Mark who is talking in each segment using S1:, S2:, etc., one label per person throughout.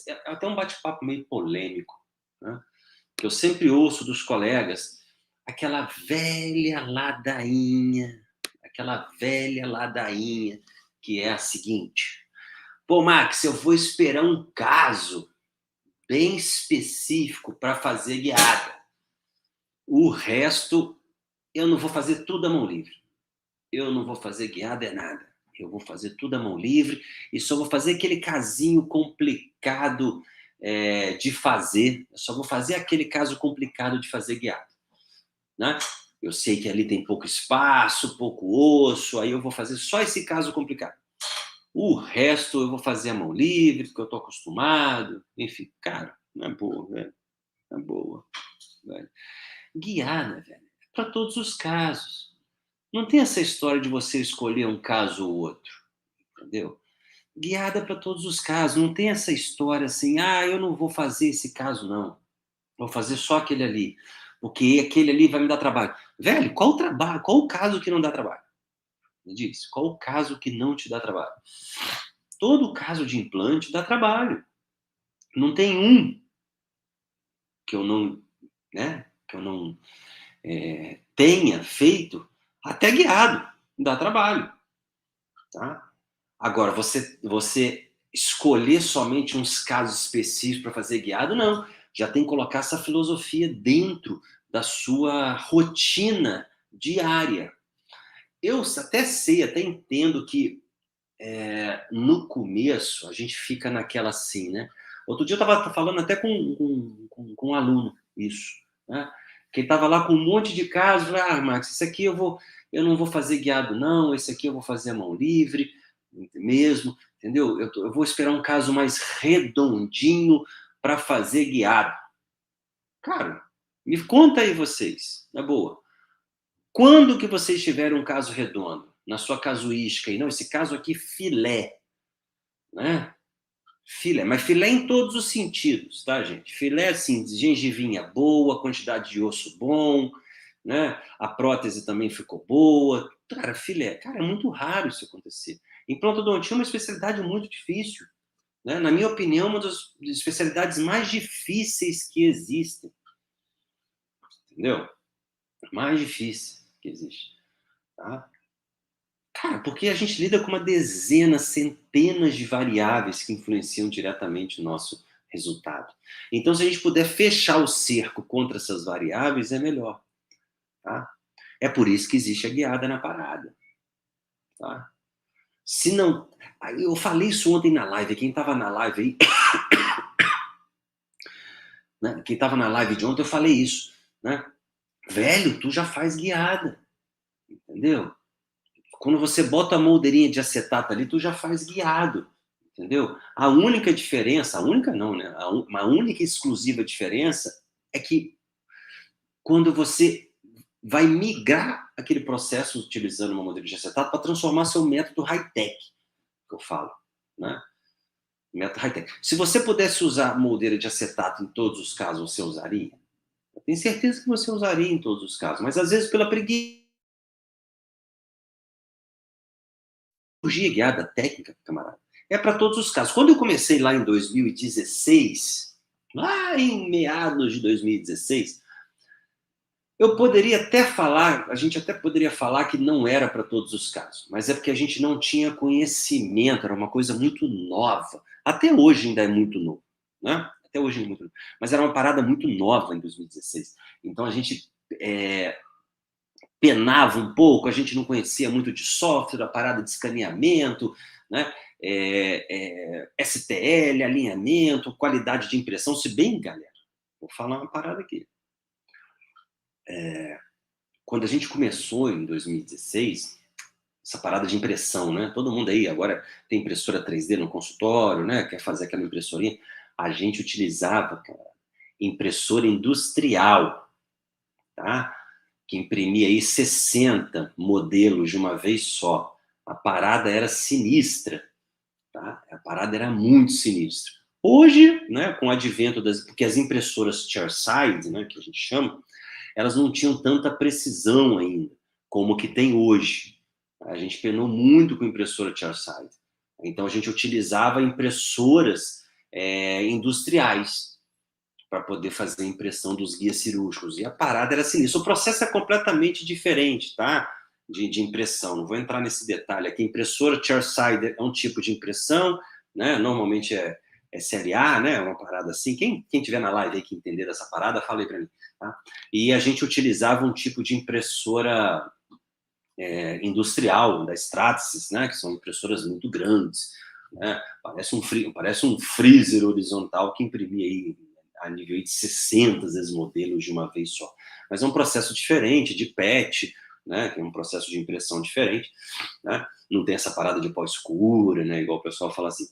S1: é até um bate-papo meio polêmico, né? Que eu sempre ouço dos colegas, aquela velha ladainha, que é a seguinte: pô, Max, eu vou esperar um caso bem específico para fazer guiada. O resto, eu não vou fazer tudo à mão livre. Eu não vou fazer guiada, é nada. Eu vou fazer tudo à mão livre e só vou fazer aquele casinho complicado de fazer. Eu só vou fazer aquele caso complicado de fazer guiada, né? Eu sei que ali tem pouco espaço, pouco osso, aí eu vou fazer só esse caso complicado. O resto eu vou fazer à mão livre, porque eu estou acostumado. Enfim, cara, não é boa, velho. Não é boa, velho. Guiada, velho, é para todos os casos. Não tem essa história de você escolher um caso ou outro, entendeu? Guiada para todos os casos. Não tem essa história assim, eu não vou fazer esse caso, não. Vou fazer só aquele ali, porque aquele ali vai me dar trabalho. Velho, qual o trabalho? Qual o caso que não dá trabalho? Me diz, qual o caso que não te dá trabalho? Todo caso de implante dá trabalho. Não tem um que eu não, né, que eu não tenha feito até guiado. Dá trabalho, tá? Agora, você escolher somente uns casos específicos para fazer guiado, não. Já tem que colocar essa filosofia dentro da sua rotina diária. Eu até sei, até entendo que no começo a gente fica naquela assim, né? Outro dia eu estava falando até com um aluno isso, né? Que estava lá com um monte de casos, Max, isso aqui eu não vou fazer guiado não, esse aqui eu vou fazer a mão livre mesmo, entendeu? Eu vou esperar um caso mais redondinho para fazer guiado. Cara, me conta aí vocês, na boa. Quando que vocês tiveram um caso redondo? Na sua casuística aí? Não, esse caso aqui filé, né? Filé, mas filé em todos os sentidos, tá, gente? Filé, assim, gengivinha boa, quantidade de osso bom, né? A prótese também ficou boa. Cara, filé, cara, é muito raro isso acontecer. Implantodontia é uma especialidade muito difícil, né? Na minha opinião, uma das especialidades mais difíceis que existem, entendeu? Mais difícil que existe, tá? Cara, porque a gente lida com uma dezena, centenas de variáveis que influenciam diretamente o nosso resultado. Então, se a gente puder fechar o cerco contra essas variáveis, é melhor, tá? É por isso que existe a guiada na parada, tá? Se não... Eu falei isso ontem na live, quem estava na live aí... Né? Quem estava na live de ontem, eu falei isso, né? Velho, tu já faz guiada, entendeu? Quando você bota a moldeirinha de acetato ali, tu já faz guiado, entendeu? A única diferença, a única não, né? Uma única e exclusiva diferença é que quando você vai migrar aquele processo utilizando uma moldeira de acetato para transformar seu método high-tech, que eu falo, né? Método high-tech. Se você pudesse usar moldeira de acetato em todos os casos, você usaria? Eu tenho certeza que você usaria em todos os casos, mas às vezes pela preguiça, cirurgia guiada técnica, camarada, é para todos os casos. Quando eu comecei lá em 2016, lá em meados de 2016, eu poderia até falar, a gente até poderia falar que não era para todos os casos, mas é porque a gente não tinha conhecimento, era uma coisa muito nova. Até hoje ainda é muito novo, né? Até hoje é muito novo. Mas era uma parada muito nova em 2016. Então a gente penava um pouco, a gente não conhecia muito de software, a parada de escaneamento, né? STL, alinhamento, qualidade de impressão, se bem, galera, vou falar uma parada aqui. Quando a gente começou em 2016, essa parada de impressão, né? Todo mundo aí agora tem impressora 3D no consultório, né? Quer fazer aquela impressorinha. A gente utilizava, cara, impressora industrial, tá? Que imprimia aí 60 modelos de uma vez só. A parada era sinistra, tá? A parada era muito sinistra. Hoje, né, com o advento porque as impressoras chairside, né, que a gente chama, elas não tinham tanta precisão ainda, como que tem hoje. A gente penou muito com impressora chairside. Então a gente utilizava impressoras industriais para poder fazer a impressão dos guias cirúrgicos. E a parada era assim, o processo é completamente diferente, tá? De impressão. Não vou entrar nesse detalhe aqui. Impressora chairside é um tipo de impressão, né? Normalmente é série A, né? Uma parada assim. Quem tiver na live aí que entender dessa parada, fala aí para mim. Tá? E a gente utilizava um tipo de impressora industrial, da Stratasys, né? Que são impressoras muito grandes, né? Parece um freezer horizontal que imprimia aí a nível de 60, às vezes, modelos de uma vez só. Mas é um processo diferente de PET, né? Que é um processo de impressão diferente, né? Não tem essa parada de pó-escura, né? Igual o pessoal fala assim.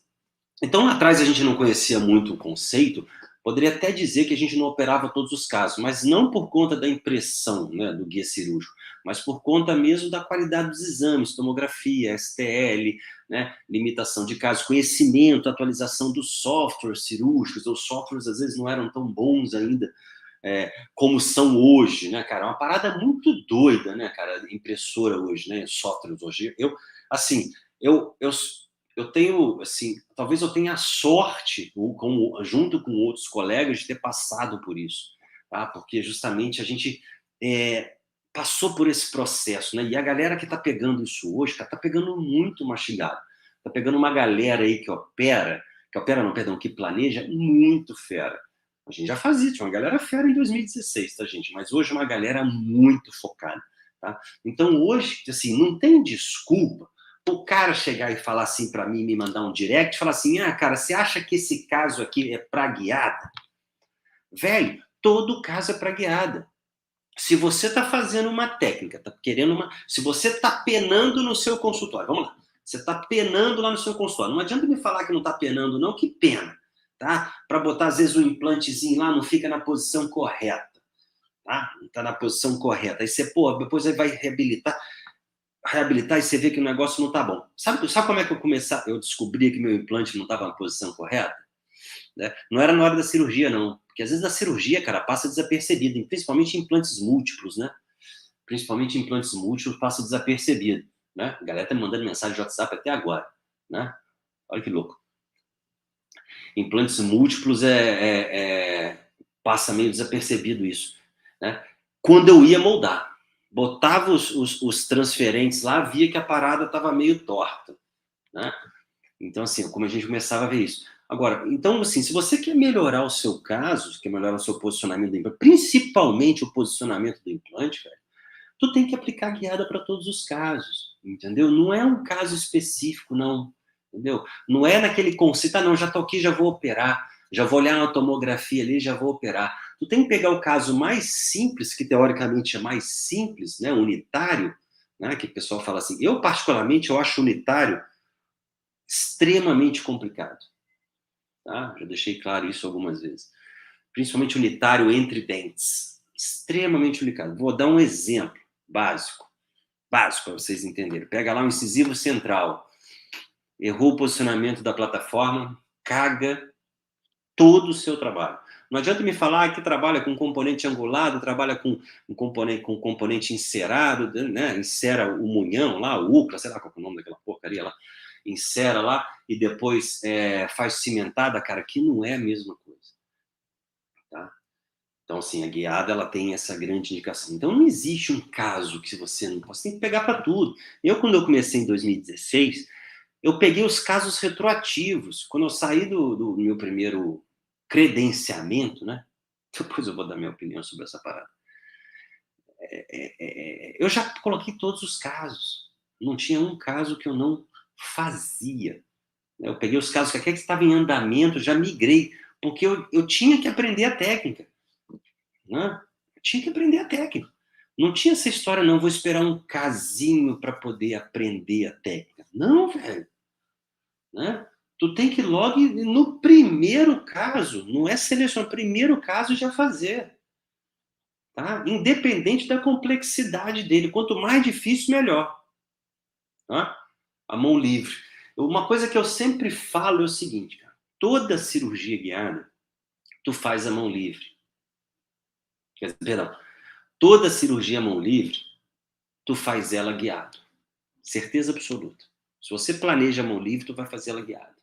S1: Então, lá atrás a gente não conhecia muito o conceito, poderia até dizer que a gente não operava todos os casos, mas não por conta da impressão, né, do guia cirúrgico, mas por conta mesmo da qualidade dos exames, tomografia, STL, né, limitação de casos, conhecimento, atualização dos softwares cirúrgicos. Os softwares às vezes não eram tão bons ainda como são hoje, né, cara? É uma parada muito doida, né, cara? Impressora hoje, né? Softwares hoje. Assim, eu tenho, assim, talvez eu tenha a sorte, junto com outros colegas, de ter passado por isso, tá? Porque justamente a gente passou por esse processo, né? E a galera que está pegando isso hoje, cara, tá pegando muito mastigado. Tá pegando uma galera aí não, perdão, que planeja muito fera. A gente já fazia, tinha uma galera fera em 2016, tá, gente? Mas hoje é uma galera muito focada, tá? Então hoje, assim, não tem desculpa o cara chegar e falar assim para mim, me mandar um direct, falar assim, cara, você acha que esse caso aqui é para guiada? Velho, todo caso é para guiada. Se você está fazendo uma técnica, se você está penando no seu consultório, vamos lá, você está penando lá no seu consultório, não adianta me falar que não está penando não, que pena, tá? Para botar às vezes o implantezinho lá, não fica na posição correta, tá? Não está na posição correta, aí você, depois aí vai reabilitar e você vê que o negócio não está bom. Sabe como é que eu descobri que meu implante não estava na posição correta? Né? Não era na hora da cirurgia, não. Porque às vezes na cirurgia, cara, passa desapercebido, principalmente implantes múltiplos, né? Principalmente implantes múltiplos passa desapercebido, né? A galera tá me mandando mensagem de WhatsApp até agora, né? Olha que louco. Implantes múltiplos passa meio desapercebido isso, né? Quando eu ia moldar, botava os transferentes lá, via que a parada estava meio torta, né? Então, assim, como a gente começava a ver isso. Agora, então, assim, se você quer melhorar o seu caso, quer melhorar o seu posicionamento do implante, principalmente o posicionamento do implante, velho, tu tem que aplicar guiada para todos os casos, entendeu? Não é um caso específico, não, entendeu? Não é naquele conceito, não, já tô aqui, já vou operar, já vou olhar na tomografia ali, já vou operar. Tu tem que pegar o caso mais simples, que teoricamente é mais simples, né, unitário, né, que o pessoal fala assim, eu particularmente, eu acho unitário extremamente complicado, tá? Já deixei claro isso algumas vezes. Principalmente unitário entre dentes. Extremamente complicado. Vou dar um exemplo básico para vocês entenderem. Pega lá um incisivo central, errou o posicionamento da plataforma, caga todo o seu trabalho. Não adianta me falar que trabalha com componente angulado, trabalha com componente encerado, né? Encera o munhão lá, o UCLA, sei lá qual é o nome daquela porcaria lá, encera lá e depois faz cimentada, cara, que não é a mesma coisa, tá? Então, assim, a guiada, ela tem essa grande indicação. Então, não existe um caso que você não possa, tem que pegar para tudo. Quando eu comecei em 2016, eu peguei os casos retroativos. Quando eu saí do meu primeiro credenciamento, né? Depois eu vou dar minha opinião sobre essa parada. Eu já coloquei todos os casos. Não tinha um caso que eu não fazia. Eu peguei os casos que aquele que estava em andamento, já migrei, porque eu tinha que aprender a técnica. Né? Eu tinha que aprender a técnica. Não tinha essa história, não, vou esperar um casinho para poder aprender a técnica. Não, velho. Né? Tu tem que logo, no primeiro caso, não é selecionar, primeiro caso já fazer. Tá? Independente da complexidade dele. Quanto mais difícil, melhor. Tá? A mão livre. Uma coisa que eu sempre falo é o seguinte, cara. Toda cirurgia guiada, tu faz a mão livre. Perdão. Toda cirurgia à mão livre, tu faz ela guiado. Certeza absoluta. Se você planeja a mão livre, tu vai fazer ela guiada.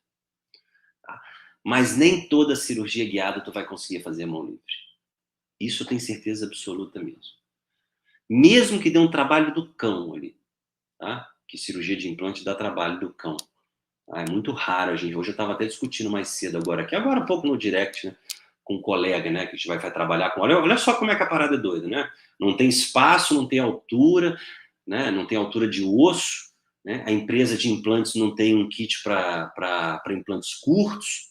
S1: Tá? Mas nem toda cirurgia guiada tu vai conseguir fazer a mão livre. Isso eu tenho certeza absoluta mesmo. Mesmo que dê um trabalho do cão ali, tá? Que cirurgia de implante dá trabalho do cão. Ah, é muito raro, gente. Hoje eu estava até discutindo mais cedo agora aqui, agora um pouco no direct, né? Com um colega, né? Que a gente vai trabalhar com. Olha só como é que a parada é doida, né? Não tem espaço, não tem altura, né? Não tem altura de osso, né? A empresa de implantes não tem um kit para implantes curtos.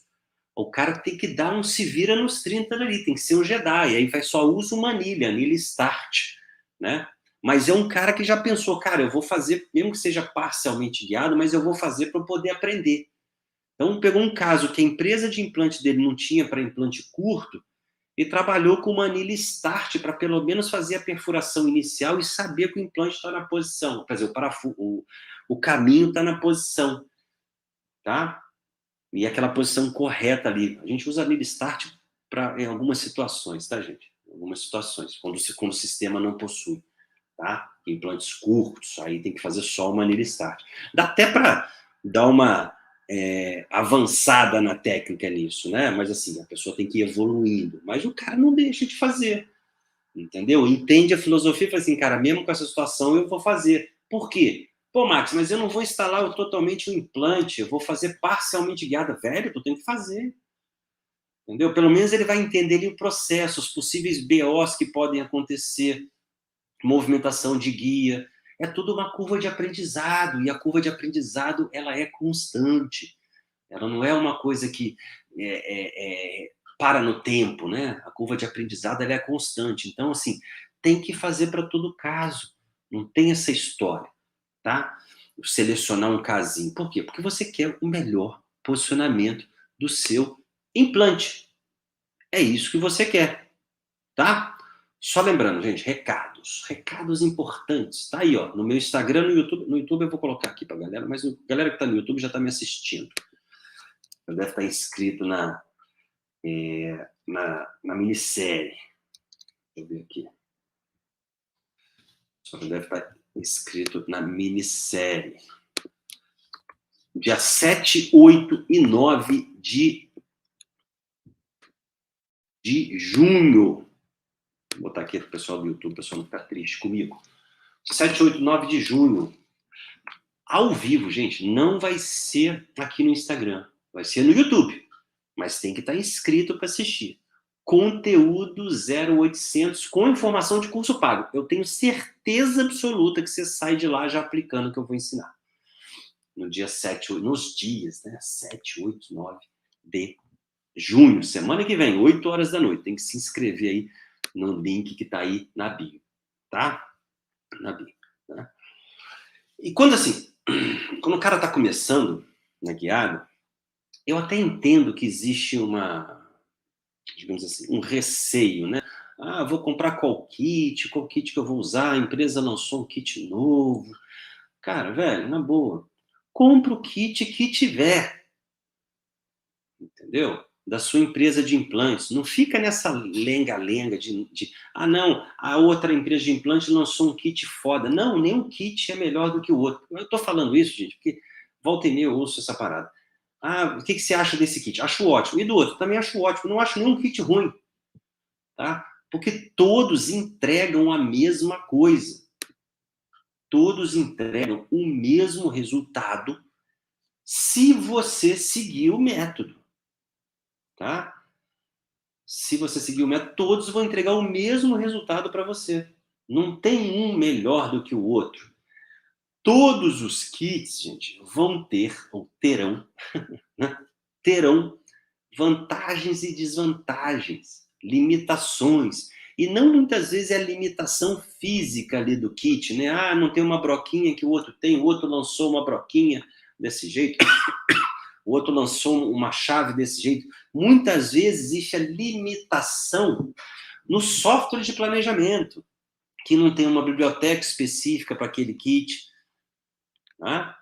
S1: O cara tem que dar um se vira nos 30 ali, tem que ser um Jedi. Aí só usa uma anilha start, né? Mas é um cara que já pensou, cara, eu vou fazer, mesmo que seja parcialmente guiado, mas eu vou fazer para eu poder aprender. Então, pegou um caso que a empresa de implante dele não tinha para implante curto e trabalhou com uma anilha start para pelo menos fazer a perfuração inicial e saber que o implante está na posição. Quer dizer, o caminho está na posição, tá? E aquela posição correta ali. A gente usa a anilha start em algumas situações, tá, gente? Algumas situações, quando o sistema não possui. Tá? Implantes curtos, aí tem que fazer só uma anilha start. Dá até para dar uma avançada na técnica nisso, né? Mas assim, a pessoa tem que ir evoluindo. Mas o cara não deixa de fazer, entendeu? Entende a filosofia e fala assim, cara, mesmo com essa situação eu vou fazer. Por quê? Pô, Max, mas eu não vou instalar totalmente o implante, eu vou fazer parcialmente guiada. Velho, tu tem que fazer. Entendeu? Pelo menos ele vai entender ali o processo, os possíveis BOs que podem acontecer, movimentação de guia, é tudo uma curva de aprendizado, e a curva de aprendizado ela é constante, ela não é uma coisa que para no tempo, né? A curva de aprendizado ela é constante, então assim, tem que fazer para todo caso, não tem essa história, tá? Selecionar um casinho, por quê? Porque você quer o melhor posicionamento do seu implante, é isso que você quer, tá? Só lembrando, gente, recados importantes. Tá aí, ó, no meu Instagram, no YouTube. No YouTube eu vou colocar aqui pra galera, mas a galera que tá no YouTube já tá me assistindo. Já deve estar inscrito na minissérie. Deixa eu ver aqui. Só já deve estar inscrito na minissérie. Dia 7, 8 e 9 de junho. Vou botar aqui pro pessoal do YouTube, o pessoal não ficar triste comigo. 7, 8 e 9 de junho. Ao vivo, gente, não vai ser aqui no Instagram, vai ser no YouTube, mas tem que estar inscrito para assistir. Conteúdo 0800 com informação de curso pago. Eu tenho certeza absoluta que você sai de lá já aplicando o que eu vou ensinar. No dia 7, 8, nos dias, né? 7, 8, 9 de junho, semana que vem, 8 horas da noite. Tem que se inscrever aí no link que está aí na bio, tá? Na bio, tá? E quando o cara está começando na guiada, eu até entendo que existe digamos assim, um receio, né? Ah, vou comprar qual kit que eu vou usar, a empresa lançou um kit novo. Cara, velho, na boa, compra o kit que tiver, entendeu? Da sua empresa de implantes. Não fica nessa lenga-lenga ah, não, a outra empresa de implantes lançou um kit foda. Não, nenhum kit é melhor do que o outro. Eu tô falando isso, gente, porque volta e meia eu ouço essa parada. Ah, o que você acha desse kit? Acho ótimo. E do outro? Também acho ótimo. Não acho nenhum kit ruim, tá? Porque todos entregam a mesma coisa. Todos entregam o mesmo resultado se você seguir o método, tá? Se você seguir o método, todos vão entregar o mesmo resultado para você. Não tem um melhor do que o outro. Todos os kits, gente, vão ter, ou terão, né? Terão vantagens e desvantagens, limitações. E não muitas vezes é a limitação física ali do kit, né? Ah, não tem uma broquinha que o outro tem, o outro lançou uma broquinha desse jeito, o outro lançou uma chave desse jeito. Muitas vezes existe a limitação no software de planejamento, que não tem uma biblioteca específica para aquele kit. Tá?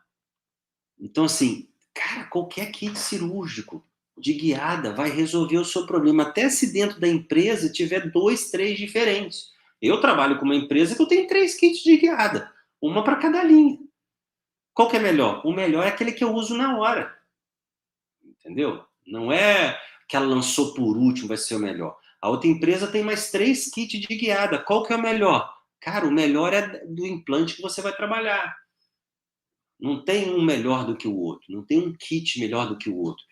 S1: Então, assim, cara, qualquer kit cirúrgico de guiada vai resolver o seu problema, até se dentro da empresa tiver 2, 3 diferentes. Eu trabalho com uma empresa que eu tenho 3 kits de guiada, uma para cada linha. Qual que é melhor? O melhor é aquele que eu uso na hora. Entendeu? Não é que ela lançou por último, vai ser o melhor. A outra empresa tem mais 3 kits de guiada. Qual que é o melhor? Cara, o melhor é do implante que você vai trabalhar. Não tem um melhor do que o outro. Não tem um kit melhor do que o outro.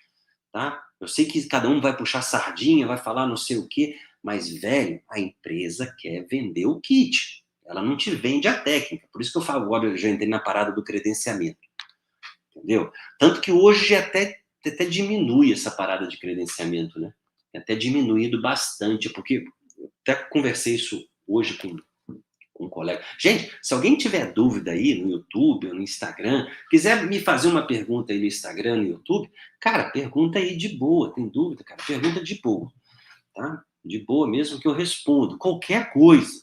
S1: Tá? Eu sei que cada um vai puxar sardinha, vai falar não sei o quê, mas, velho, a empresa quer vender o kit. Ela não te vende a técnica. Por isso que eu falo, agora eu já entrei na parada do credenciamento. Entendeu? Tanto que hoje até diminui essa parada de credenciamento, né? Até diminuído bastante, porque eu até conversei isso hoje com um colega. Gente, se alguém tiver dúvida aí no YouTube ou no Instagram, quiser me fazer uma pergunta aí no Instagram, no YouTube, cara, pergunta aí de boa. Tem dúvida, cara? Pergunta de boa, tá? De boa mesmo que eu respondo. Qualquer coisa.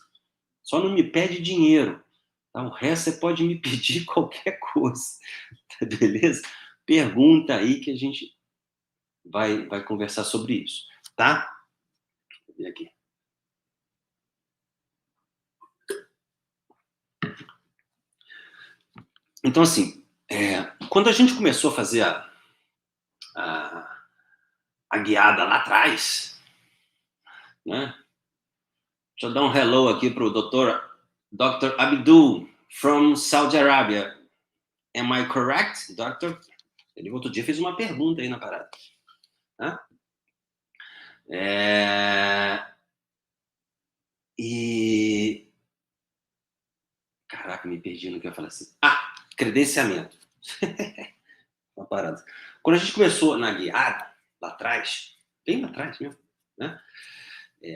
S1: Só não me pede dinheiro. Tá? O resto você pode me pedir qualquer coisa. Tá, beleza? Pergunta aí que a gente vai conversar sobre isso, tá? Vou ver aqui. Então, assim, quando a gente começou a fazer a, a guiada lá atrás, né? Deixa eu dar um hello aqui para o Dr. Abdul, from Saudi Arabia. Am I correct, doctor? Ele outro dia fez uma pergunta aí na parada. Né? E... Caraca, me perdi no que eu ia falar assim. Credenciamento. Uma parada. Quando a gente começou na guiada, lá atrás, bem lá atrás mesmo, né?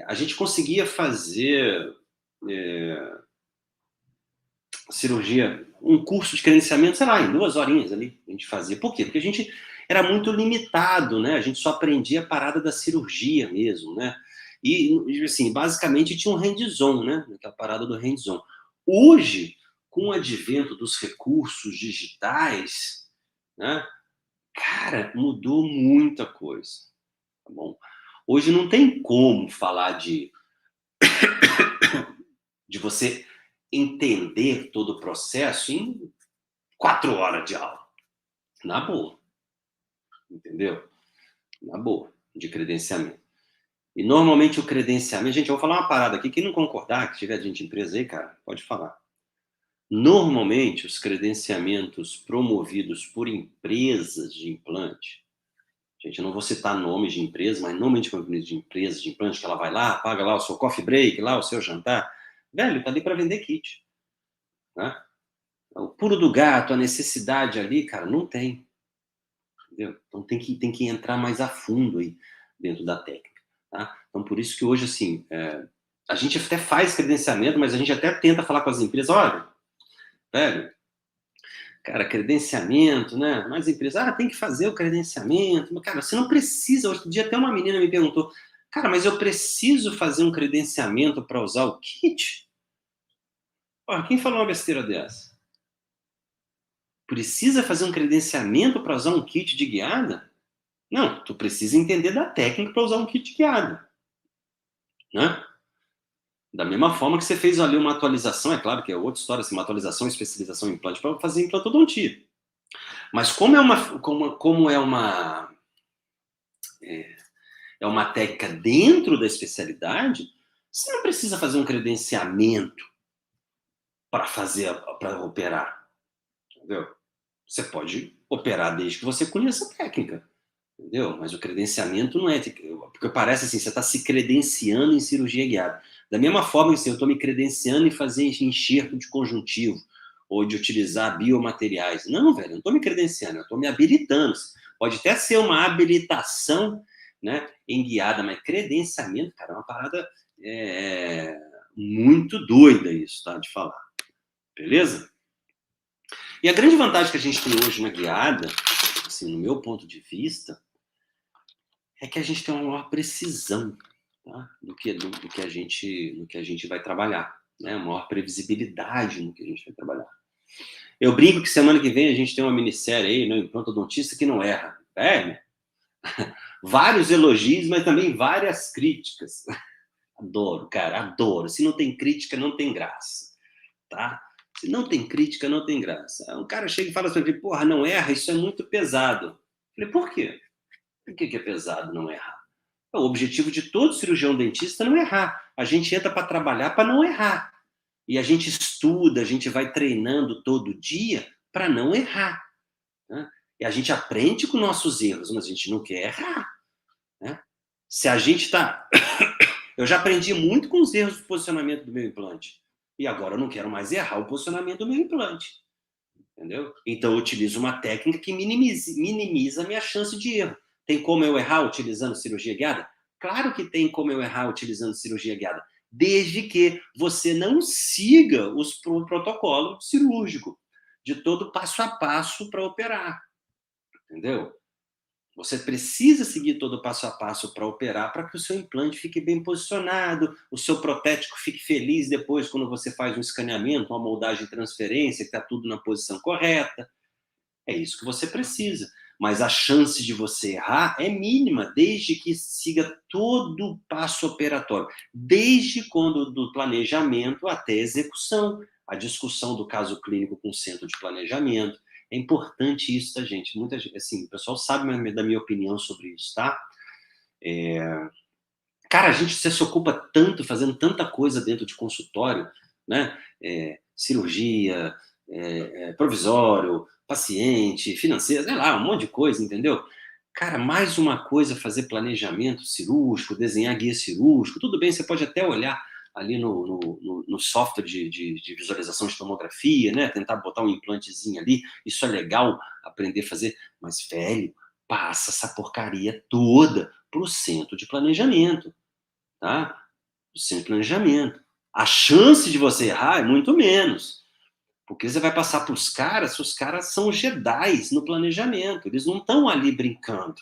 S1: A gente conseguia fazer cirurgia, um curso de credenciamento, sei lá, em 2 horinhas ali, a gente fazia. Por quê? Porque a gente era muito limitado, né? A gente só aprendia a parada da cirurgia mesmo, né? E, assim, basicamente tinha um hands-on, né? Aquela parada do hands-on. Hoje, com o advento dos recursos digitais, né? Cara, mudou muita coisa, tá bom? Hoje não tem como falar de você entender todo o processo em 4 horas de aula. Na boa. Entendeu? Na boa, de credenciamento. E normalmente o credenciamento... Gente, eu vou falar uma parada aqui. Quem não concordar, que tiver gente de empresa aí, cara, pode falar. Normalmente, os credenciamentos promovidos por empresas de implante... Gente, eu não vou citar nomes de empresas, mas normalmente promovidos de empresas de implante, que ela vai lá, paga lá o seu coffee break, lá o seu jantar. Velho, tá ali para vender kit. Né? O pulo do gato, a necessidade ali, cara, não tem. Entendeu? Então tem que entrar mais a fundo aí dentro da técnica. Tá? Então, por isso que hoje, assim, a gente até faz credenciamento, mas a gente até tenta falar com as empresas, olha, velho, cara, credenciamento, né? Mas a empresa, tem que fazer o credenciamento. Mas, cara, você não precisa. Outro dia até uma menina me perguntou, cara, mas eu preciso fazer um credenciamento para usar o kit? Porra, quem falou uma besteira dessa? Precisa fazer um credenciamento para usar um kit de guiada? Não, tu precisa entender da técnica para usar um kit de guiada. Né? Da mesma forma que você fez ali uma atualização, é claro que é outra história, assim, uma atualização, especialização em implante para fazer implantodontia. Mas como é uma técnica dentro da especialidade, você não precisa fazer um credenciamento para operar. Entendeu? Você pode operar desde que você conheça a técnica. Entendeu? Mas o credenciamento não é... Porque parece assim, você está se credenciando em cirurgia guiada. Da mesma forma que assim, eu estou me credenciando em fazer enxerto de conjuntivo ou de utilizar biomateriais. Não, velho, eu não estou me credenciando, eu estou me habilitando. Pode até ser uma habilitação, né, em guiada, mas credenciamento, cara, é uma parada muito doida isso, tá, de falar. Beleza? E a grande vantagem que a gente tem hoje na guiada, assim, no meu ponto de vista, é que a gente tem uma maior precisão, tá? do que a gente vai trabalhar, né? Uma maior previsibilidade no que a gente vai trabalhar. Eu brinco que semana que vem a gente tem uma minissérie aí, né? Implantodontista que não erra. Vários elogios, mas também várias críticas. Adoro, cara, adoro. Se não tem crítica, não tem graça, tá? Se não tem crítica, não tem graça. Um cara chega e fala assim, porra, não erra, isso é muito pesado. Eu falei, por quê? Por que é pesado não errar? O objetivo de todo cirurgião dentista é não errar. A gente entra para trabalhar para não errar. E a gente estuda, a gente vai treinando todo dia para não errar. Né? E a gente aprende com nossos erros, mas a gente não quer errar. Né? Se a gente está... Eu já aprendi muito com os erros de posicionamento do meu implante. E agora eu não quero mais errar o posicionamento do meu implante. Entendeu? Então eu utilizo uma técnica que minimiza a minha chance de erro. Tem como eu errar utilizando cirurgia guiada? Claro que tem como eu errar utilizando cirurgia guiada, desde que você não siga o protocolo cirúrgico de todo passo a passo para operar. Entendeu? Você precisa seguir todo o passo a passo para operar, para que o seu implante fique bem posicionado, o seu protético fique feliz depois quando você faz um escaneamento, uma moldagem de transferência, que está tudo na posição correta. É isso que você precisa. Mas a chance de você errar é mínima, desde que siga todo o passo operatório, desde quando do planejamento até a execução, a discussão do caso clínico com o centro de planejamento. É importante isso, tá, gente? Muita gente, assim, o pessoal sabe da minha opinião sobre isso, tá? Cara, a gente se ocupa tanto, fazendo tanta coisa dentro de consultório, né? Cirurgia, provisório, paciente, financeiro, sei lá, um monte de coisa, entendeu? Cara, mais uma coisa, fazer planejamento cirúrgico, desenhar guia cirúrgico, tudo bem, você pode até olhar ali no software de visualização de tomografia, né? Tentar botar um implantezinho ali, isso é legal, aprender a fazer, mas, velho, passa essa porcaria toda pro centro de planejamento, tá? O centro de planejamento. A chance de você errar é muito menos. Porque você vai passar para os caras são jedis no planejamento, eles não estão ali brincando,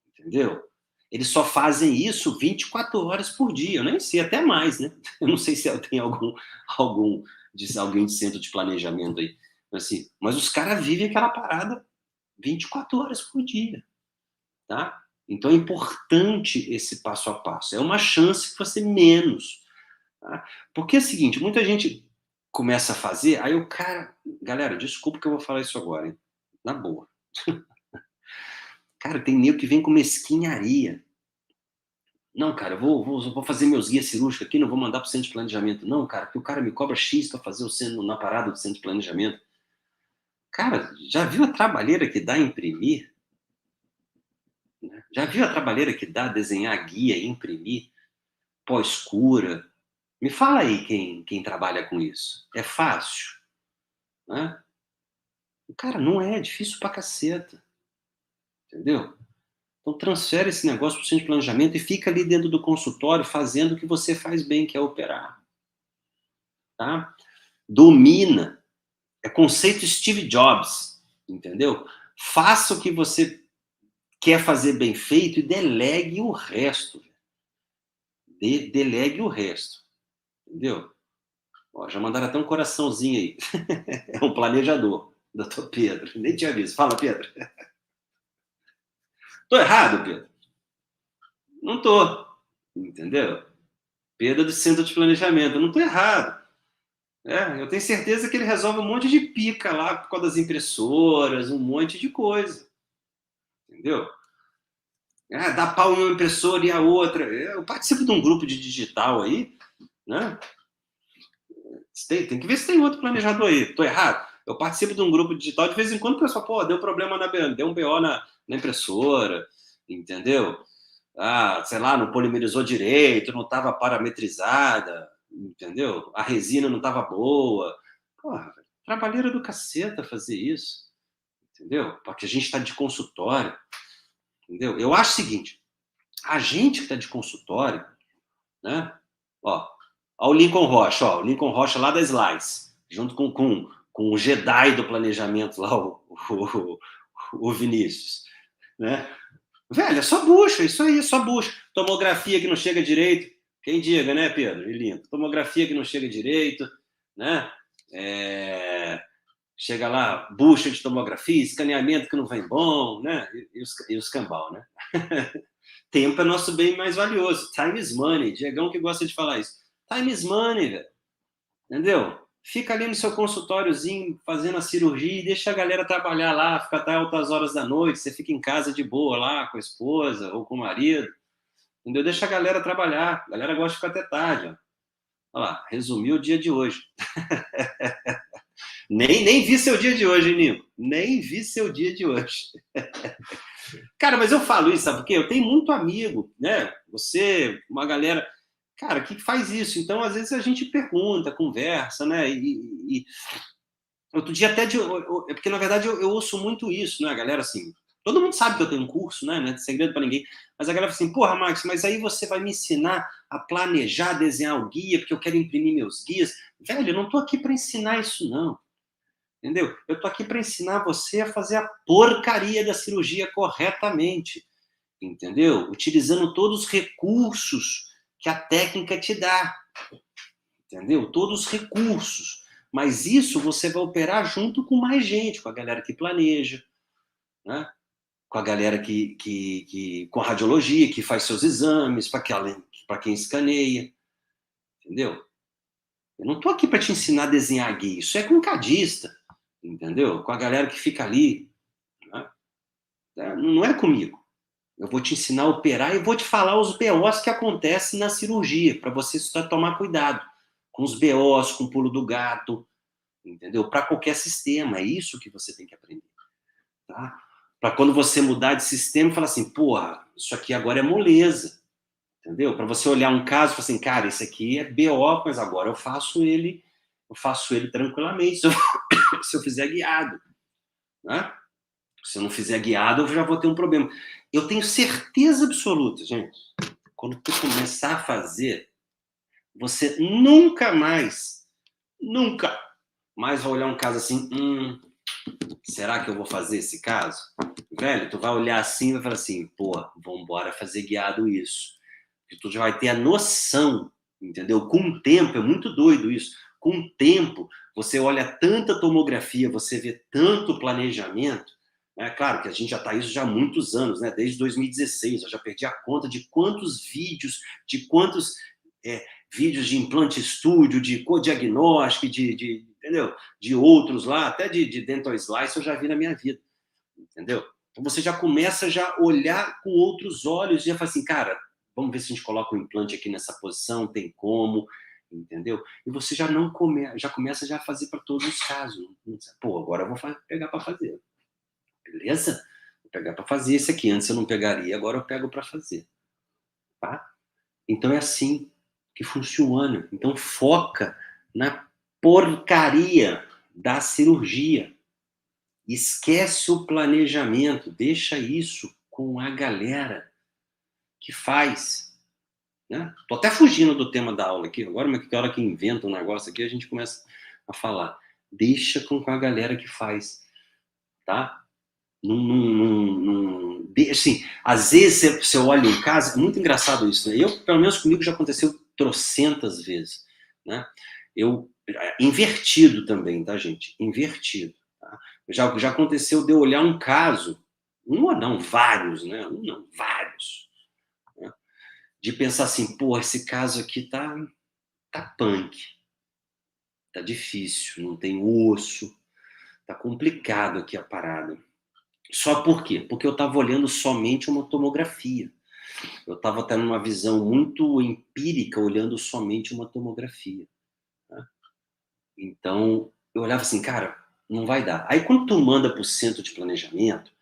S1: entendeu? Eles só fazem isso 24 horas por dia, eu nem sei, até mais, né? Eu não sei se tem alguém de centro de planejamento aí, assim, mas os caras vivem aquela parada 24 horas por dia, tá? Então é importante esse passo a passo, é uma chance que você menos, tá? Porque é o seguinte, muita gente começa a fazer, aí o cara... Galera, desculpa que eu vou falar isso agora, hein? Na boa. Cara, tem nego que vem com mesquinharia. Não, cara, eu vou fazer meus guias cirúrgicos aqui, não vou mandar para o centro de planejamento. Não, cara, porque o cara me cobra X para fazer o centro, na parada do centro de planejamento. Cara, já viu a trabalheira que dá imprimir? Né? Já viu a trabalheira que dá desenhar guia e imprimir? Pós-cura? Me fala aí quem trabalha com isso. É fácil? Né? Cara, não é, difícil pra caceta. Entendeu? Então transfere esse negócio para o centro de planejamento e fica ali dentro do consultório fazendo o que você faz bem, que é operar. Tá? Domina. É conceito Steve Jobs, entendeu? Faça o que você quer fazer bem feito e delegue o resto. Delegue o resto. Entendeu? Ó, já mandaram até um coraçãozinho aí. É um planejador, doutor Pedro. Nem te aviso. Fala, Pedro. Tô errado, Pedro? Não tô. Entendeu? Pedro do centro de planejamento. Eu não tô errado. Eu tenho certeza que ele resolve um monte de pica lá por causa das impressoras, um monte de coisa. Entendeu? Dá pau em uma impressora e a outra. Eu participo de um grupo de digital aí, né? Tem que ver se tem outro planejador aí. Tô errado? Eu participo de um grupo digital, de vez em quando o pessoal, pô, deu problema deu um BO na impressora, entendeu? Sei lá, não polimerizou direito, não estava parametrizada, entendeu? A resina não estava boa. Porra, trabalheira do caceta fazer isso, entendeu? Porque a gente está de consultório, entendeu? Eu acho o seguinte, a gente que está de consultório, né? Ó o Lincoln Rocha, o Lincoln Rocha lá da Slice, junto com o Jedi do planejamento lá, o Vinícius, né? Velho, é só bucha, isso aí, é só bucha. Tomografia que não chega direito, quem diga, né, Pedro e Lincoln? Tomografia que não chega direito, né? Chega lá, bucha de tomografia, escaneamento que não vem bom, né? E os cambal, né? Tempo é nosso bem mais valioso. Time is money. Diegão que gosta de falar isso. Time is money, velho. Entendeu? Fica ali no seu consultóriozinho, fazendo a cirurgia, e deixa a galera trabalhar lá, fica até altas horas da noite, você fica em casa de boa lá, com a esposa ou com o marido, entendeu? Deixa a galera trabalhar, a galera gosta de ficar até tarde, ó. Olha lá, resumiu o dia de hoje. Nem vi seu dia de hoje, hein, Nico? Nem vi seu dia de hoje. Cara, mas eu falo isso, sabe por quê? Eu tenho muito amigo, né? Você, uma galera, cara, que faz isso. Então, às vezes, a gente pergunta, conversa, né? Outro dia até é porque, na verdade, eu ouço muito isso, né? A galera, assim, todo mundo sabe que eu tenho um curso, né? Não é segredo para ninguém. Mas a galera fala assim, porra, Max, mas aí você vai me ensinar a planejar, desenhar o guia, porque eu quero imprimir meus guias. Velho, eu não tô aqui para ensinar isso, não. Entendeu? Eu tô aqui para ensinar você a fazer a porcaria da cirurgia corretamente, entendeu? Utilizando todos os recursos que a técnica te dá, entendeu? Todos os recursos. Mas isso você vai operar junto com mais gente, com a galera que planeja, né? Com a galera com a radiologia, que faz seus exames, para quem escaneia, entendeu? Eu não estou aqui para te ensinar a desenhar guia, isso é com cadista, entendeu? Com a galera que fica ali, né? Não é comigo. Eu vou te ensinar a operar e vou te falar os BOs que acontecem na cirurgia, para você só tomar cuidado com os BOs, com o pulo do gato, entendeu? Para qualquer sistema, é isso que você tem que aprender, tá? Para quando você mudar de sistema, falar assim, porra, isso aqui agora é moleza, entendeu? Para você olhar um caso e falar assim, cara, esse aqui é BO, mas agora eu faço ele tranquilamente, se eu fizer guiado, né? Se eu não fizer guiado, eu já vou ter um problema. Eu tenho certeza absoluta, gente, quando tu começar a fazer, você nunca mais vai olhar um caso assim, será que eu vou fazer esse caso? Velho, tu vai olhar assim e vai falar assim, pô, vambora fazer guiado isso. Porque tu já vai ter a noção, entendeu? Com o tempo, é muito doido isso. Com o tempo, você olha tanta tomografia, você vê tanto planejamento, né? Claro que a gente já está isso já há muitos anos, né? Desde 2016, eu já perdi a conta de quantos vídeos, vídeos de implante estúdio, de codiagnóstico, entendeu? De outros lá, até de dental slice eu já vi na minha vida, entendeu? Então você já começa a olhar com outros olhos e já fala assim, cara, vamos ver se a gente coloca o implante aqui nessa posição, tem como, entendeu? E você já começa a fazer para todos os casos. Pô, agora eu vou pegar para fazer. Beleza? Vou pegar para fazer esse aqui. Antes eu não pegaria, agora eu pego para fazer. Tá? Então é assim que funciona. Então foca na porcaria da cirurgia. Esquece o planejamento, deixa isso com a galera que faz. Né? Tô até fugindo do tema da aula aqui, agora, mas que hora que inventa um negócio aqui, a gente começa a falar. Deixa com a galera que faz, tá? Assim, às vezes você olha em casa, é muito engraçado isso, né? Pelo menos comigo já aconteceu trocentas vezes, né? Invertido também, tá, gente? Invertido. Tá? Já aconteceu de eu olhar um caso, um ou não, vários, né? Um não, vários. Né? De pensar assim, pô, esse caso aqui tá punk, tá difícil, não tem osso, tá complicado aqui a parada. Só por quê? Porque eu estava olhando somente uma tomografia. Eu estava tendo uma visão muito empírica, olhando somente uma tomografia. Né? Então, eu olhava assim, cara, não vai dar. Aí, quando tu manda para o centro de planejamento,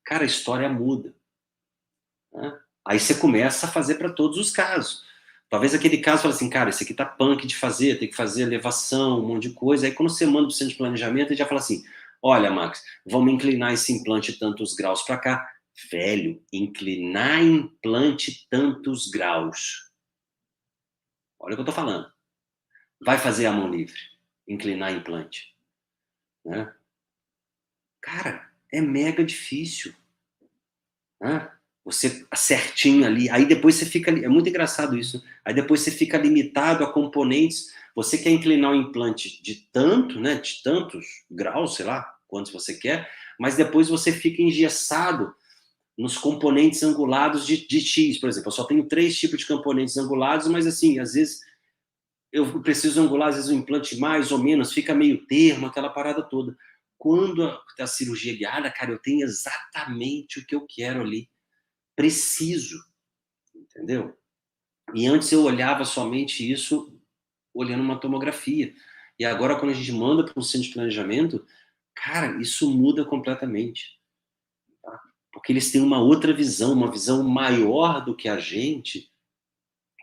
S1: cara, a história muda. Né? Aí você começa a fazer para todos os casos. Talvez aquele caso fale assim, cara, esse aqui tá punk de fazer, tem que fazer elevação, um monte de coisa. Aí, quando você manda para o centro de planejamento, ele já fala assim, olha, Max, vamos inclinar esse implante tantos graus para cá. Velho, inclinar implante tantos graus. Olha o que eu tô falando. Vai fazer a mão livre. Inclinar implante. Né? Cara, é mega difícil. Né? Você certinho ali. Aí depois você fica... É muito engraçado isso. Aí depois você fica limitado a componentes. Você quer inclinar o implante de tanto, né? De tantos graus, sei lá, quantos você quer. Mas depois você fica engessado nos componentes angulados de X, por exemplo. Eu só tenho 3 tipos de componentes angulados, mas assim, às vezes eu preciso angular, às vezes, um implante mais ou menos, fica meio termo, aquela parada toda. Quando a cirurgia guiada, cara, eu tenho exatamente o que eu quero ali. Preciso, entendeu? E antes eu olhava somente isso olhando uma tomografia. E agora, quando a gente manda para um centro de planejamento, cara, isso muda completamente. Tá? Porque eles têm uma outra visão, uma visão maior do que a gente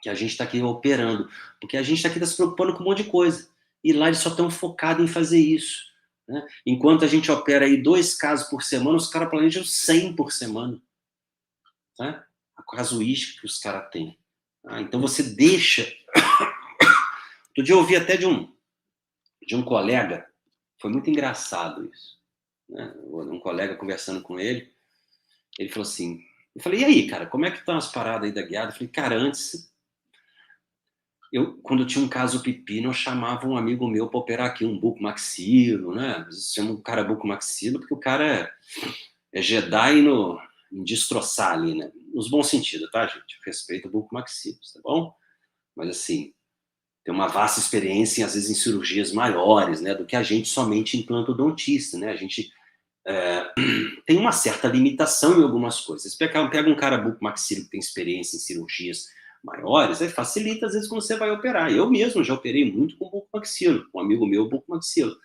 S1: está aqui operando. Porque a gente está aqui tá se preocupando com um monte de coisa. E lá eles só estão focados em fazer isso. Né? Enquanto a gente opera aí 2 casos por semana, os caras planejam 100 por semana. Tá? A casuística que os caras têm. Tá? Então você deixa. Outro dia eu ouvi até de um colega, foi muito engraçado isso. Né? Um colega conversando com ele falou assim, eu falei, e aí, cara, como é que estão as paradas aí da guiada? Eu falei, cara, antes, quando eu tinha um caso pepino, eu chamava um amigo meu para operar aqui, um bucomaxilo, né? Às vezes chama um cara bucomaxilo porque o cara é Jedi em destroçar ali, né? Nos bons sentidos, tá, gente? Respeito o bucomaxilos, tá bom? Mas assim, tem uma vasta experiência, às vezes, em cirurgias maiores, né, do que a gente somente implantodontista, né? A gente tem uma certa limitação em algumas coisas. Pega um cara bucomaxilo que tem experiência em cirurgias maiores, aí facilita, às vezes, quando você vai operar. Eu mesmo já operei muito com bucomaxilo, um amigo meu bucomaxilo,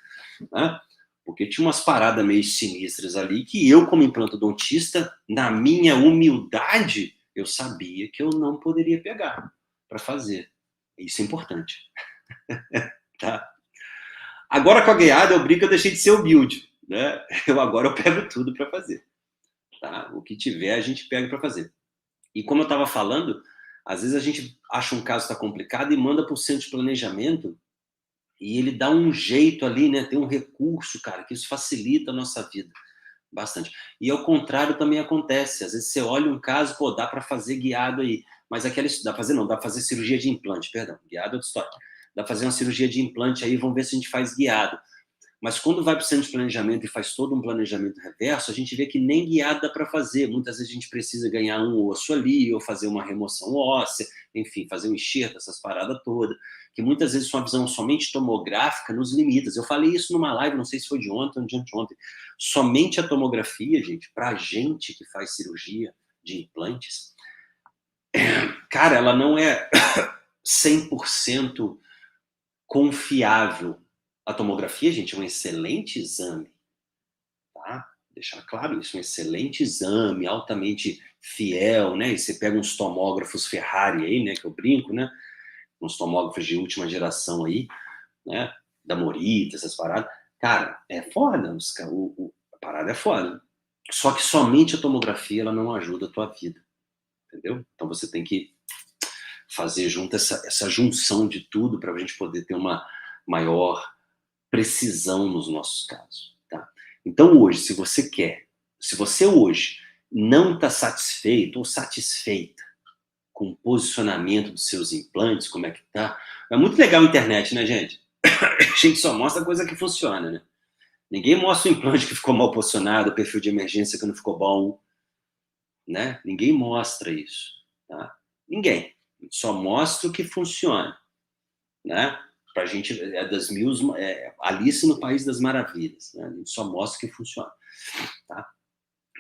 S1: né? Porque tinha umas paradas meio sinistras ali que eu, como implantodontista, na minha humildade, eu sabia que eu não poderia pegar para fazer. Isso é importante, tá? Agora com a guiada, eu brinco, eu deixei de ser humilde, né? Agora eu pego tudo para fazer, tá? O que tiver, a gente pega para fazer. E como eu estava falando, às vezes a gente acha um caso está complicado e manda para o centro de planejamento e ele dá um jeito ali, né? Tem um recurso, cara, que isso facilita a nossa vida bastante. E ao contrário também acontece. Às vezes você olha um caso, pô, dá para fazer guiado aí, mas aquela dá pra fazer não, dá para fazer cirurgia de implante, perdão, guiado é outra história. Dá para fazer uma cirurgia de implante aí, vamos ver se a gente faz guiado. Mas quando vai para o centro de planejamento e faz todo um planejamento reverso, a gente vê que nem guiado dá para fazer. Muitas vezes a gente precisa ganhar um osso ali, ou fazer uma remoção óssea, enfim, fazer um enxerto, essas paradas todas, que muitas vezes uma visão somente tomográfica nos limita. Eu falei isso numa live, não sei se foi de ontem ou de anteontem. Somente a tomografia, gente, para a gente que faz cirurgia de implantes, cara, ela não é 100% confiável. A tomografia, gente, é um excelente exame, tá? Deixar claro isso, um excelente exame, altamente fiel, né? E você pega uns tomógrafos Ferrari aí, né? Que eu brinco, né? Uns tomógrafos de última geração aí, né? Da Morita, essas paradas. Cara, é foda, a parada é foda. Só que somente a tomografia, ela não ajuda a tua vida, entendeu? Então você tem que fazer junto essa junção de tudo para a gente poder ter uma maior precisão nos nossos casos, tá? Então hoje, se você hoje não está satisfeito ou satisfeita com o posicionamento dos seus implantes, como é que tá? É muito legal a internet, né, gente? A gente só mostra coisa que funciona, né? Ninguém mostra o implante que ficou mal posicionado, o perfil de emergência que não ficou bom, né? Ninguém mostra isso, tá? Ninguém. A gente só mostra o que funciona, né? Pra gente, Alice no País das Maravilhas, né? A gente só mostra que funciona, tá?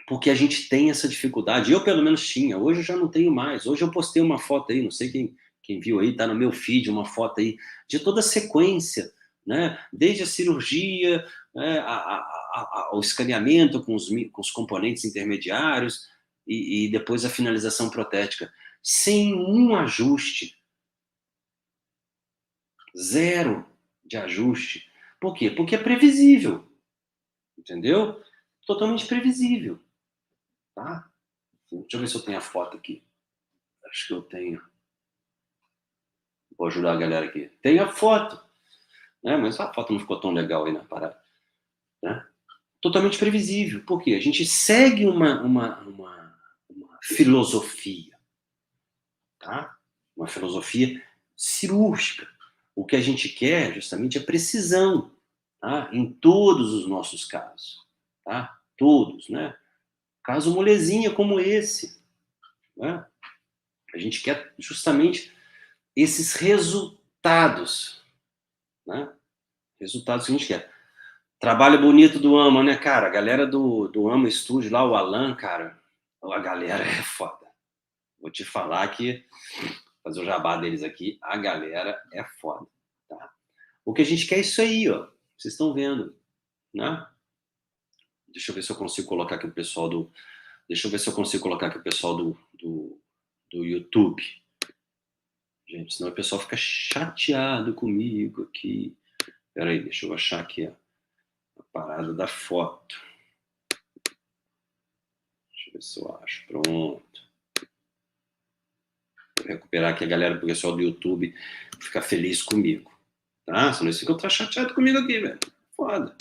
S1: Porque a gente tem essa dificuldade, eu pelo menos tinha, hoje eu já não tenho mais. Hoje eu postei uma foto aí, não sei quem viu aí, tá no meu feed, uma foto aí, de toda a sequência, né? Desde a cirurgia, né? Ao escaneamento com os componentes intermediários e depois a finalização protética, sem um ajuste, zero de ajuste. Por quê? Porque é previsível, entendeu? Totalmente previsível, tá? Deixa eu ver se eu tenho a foto aqui. Acho que eu tenho. Vou ajudar a galera aqui. Tem a foto, né? Mas a foto não ficou tão legal aí na parada, né? Totalmente previsível. Por quê? A gente segue uma filosofia, tá? Uma filosofia cirúrgica. O que a gente quer, justamente, é precisão, tá? Em todos os nossos casos, tá? Todos, né? Caso molezinha como esse, né? A gente quer justamente esses resultados. resultados, né? Resultados que a gente quer. Trabalho bonito do AMA, né, cara? A galera do AMA Studio lá, o Alan, cara, a galera é foda. Vou te falar que, fazer o jabá deles aqui, a galera é foda, tá? O que a gente quer é isso aí, ó. Vocês estão vendo, né? Deixa eu ver se eu consigo colocar aqui o pessoal do... Deixa eu ver se eu consigo colocar aqui o pessoal do YouTube. Gente, senão o pessoal fica chateado comigo aqui. Peraí, deixa eu achar aqui a parada da foto. Deixa eu ver se eu acho. Pronto. Vou recuperar aqui a galera, porque o pessoal do YouTube fica feliz comigo. Tá? Senão eles ficam chateados comigo aqui, velho. Foda.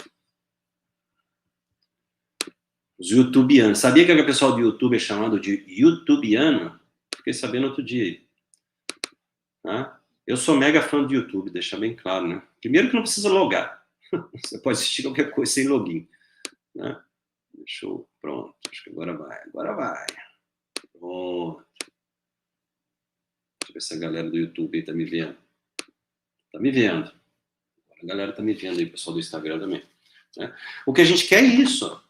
S1: Os youtubianos. Sabia que o pessoal do YouTube é chamado de youtubiano? Fiquei sabendo outro dia aí. Tá? Eu sou mega fã do YouTube, deixar bem claro, né? Primeiro que não precisa logar. Você pode assistir qualquer coisa sem login. Né? Deixa eu... Pronto. Acho que agora vai. Agora vai. Pronto. Deixa eu ver se a galera do YouTube aí tá me vendo. Tá me vendo. A galera tá me vendo aí, o pessoal do Instagram também. Né? O que a gente quer é isso. Ó.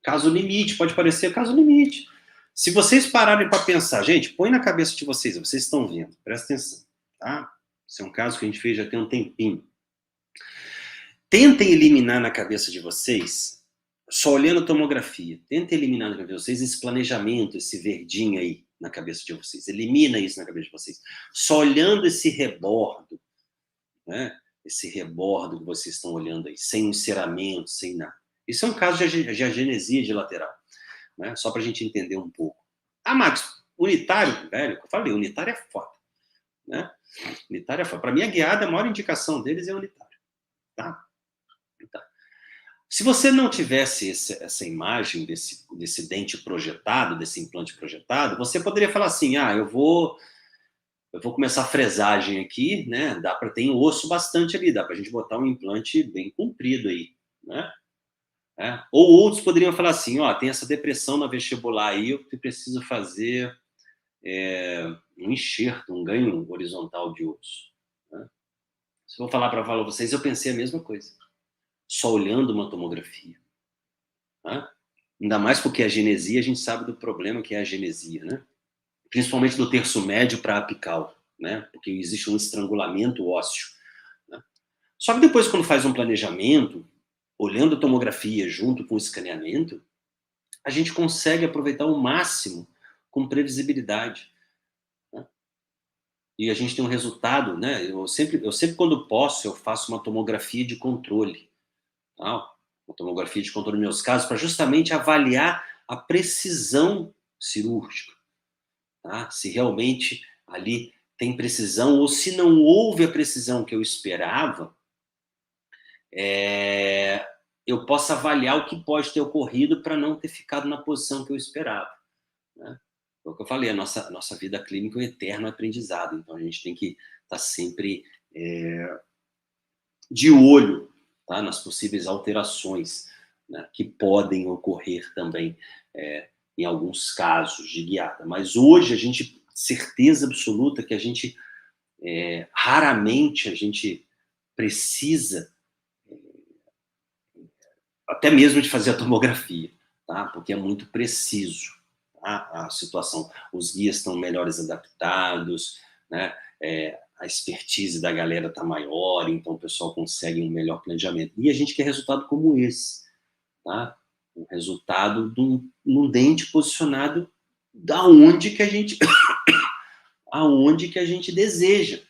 S1: Caso limite. Pode parecer caso limite. Se vocês pararem para pensar, gente, põe na cabeça de vocês estão vendo, presta atenção, tá? Esse é um caso que a gente fez já tem um tempinho. Tentem eliminar na cabeça de vocês, só olhando a tomografia, tentem eliminar na cabeça de vocês esse planejamento, esse verdinho aí na cabeça de vocês. Elimina isso na cabeça de vocês. Só olhando esse rebordo, né? Esse rebordo que vocês estão olhando aí, sem enceramento, sem nada. Isso é um caso de agenesia de lateral. Né? Só para a gente entender um pouco. Ah, Max, unitário, velho, eu falei, unitário é foda. Né? Unitário é foda. Para mim, a guiada, a maior indicação deles é unitário. Tá? Tá. Se você não tivesse essa imagem desse dente projetado, desse implante projetado, você poderia falar assim, eu vou começar a fresagem aqui, né? Dá para ter osso bastante ali, dá para a gente botar um implante bem comprido aí, né? É. Ou outros poderiam falar assim, tem essa depressão na vestibular aí, eu preciso fazer um enxerto, um ganho horizontal de osso. Né? Se eu vou falar para vocês, eu pensei a mesma coisa. Só olhando uma tomografia. Né? Ainda mais porque a genesia, a gente sabe do problema que é a genesia, né? Principalmente do terço médio para apical, né? Porque existe um estrangulamento ósseo. Né? Só que depois, quando faz um planejamento, olhando a tomografia junto com o escaneamento, a gente consegue aproveitar o máximo com previsibilidade. Né? E a gente tem um resultado, né? Eu sempre quando posso, eu faço uma tomografia de controle. Tá? Uma tomografia de controle nos meus casos, para justamente avaliar a precisão cirúrgica. Tá? Se realmente ali tem precisão, ou se não houve a precisão que eu esperava, eu posso avaliar o que pode ter ocorrido para não ter ficado na posição que eu esperava. Né? É o que eu falei, a nossa vida clínica é um eterno aprendizado, então a gente tem que estar sempre de olho, tá? Nas possíveis alterações, né, que podem ocorrer também em alguns casos de guiada. Mas hoje a gente, certeza absoluta que a gente, raramente a gente precisa até mesmo de fazer a tomografia, tá? Porque é muito preciso, tá? A situação. Os guias estão melhores adaptados, né? A expertise da galera está maior, então o pessoal consegue um melhor planejamento. E a gente quer resultado como esse, tá? Um resultado de um dente posicionado aonde que a gente deseja,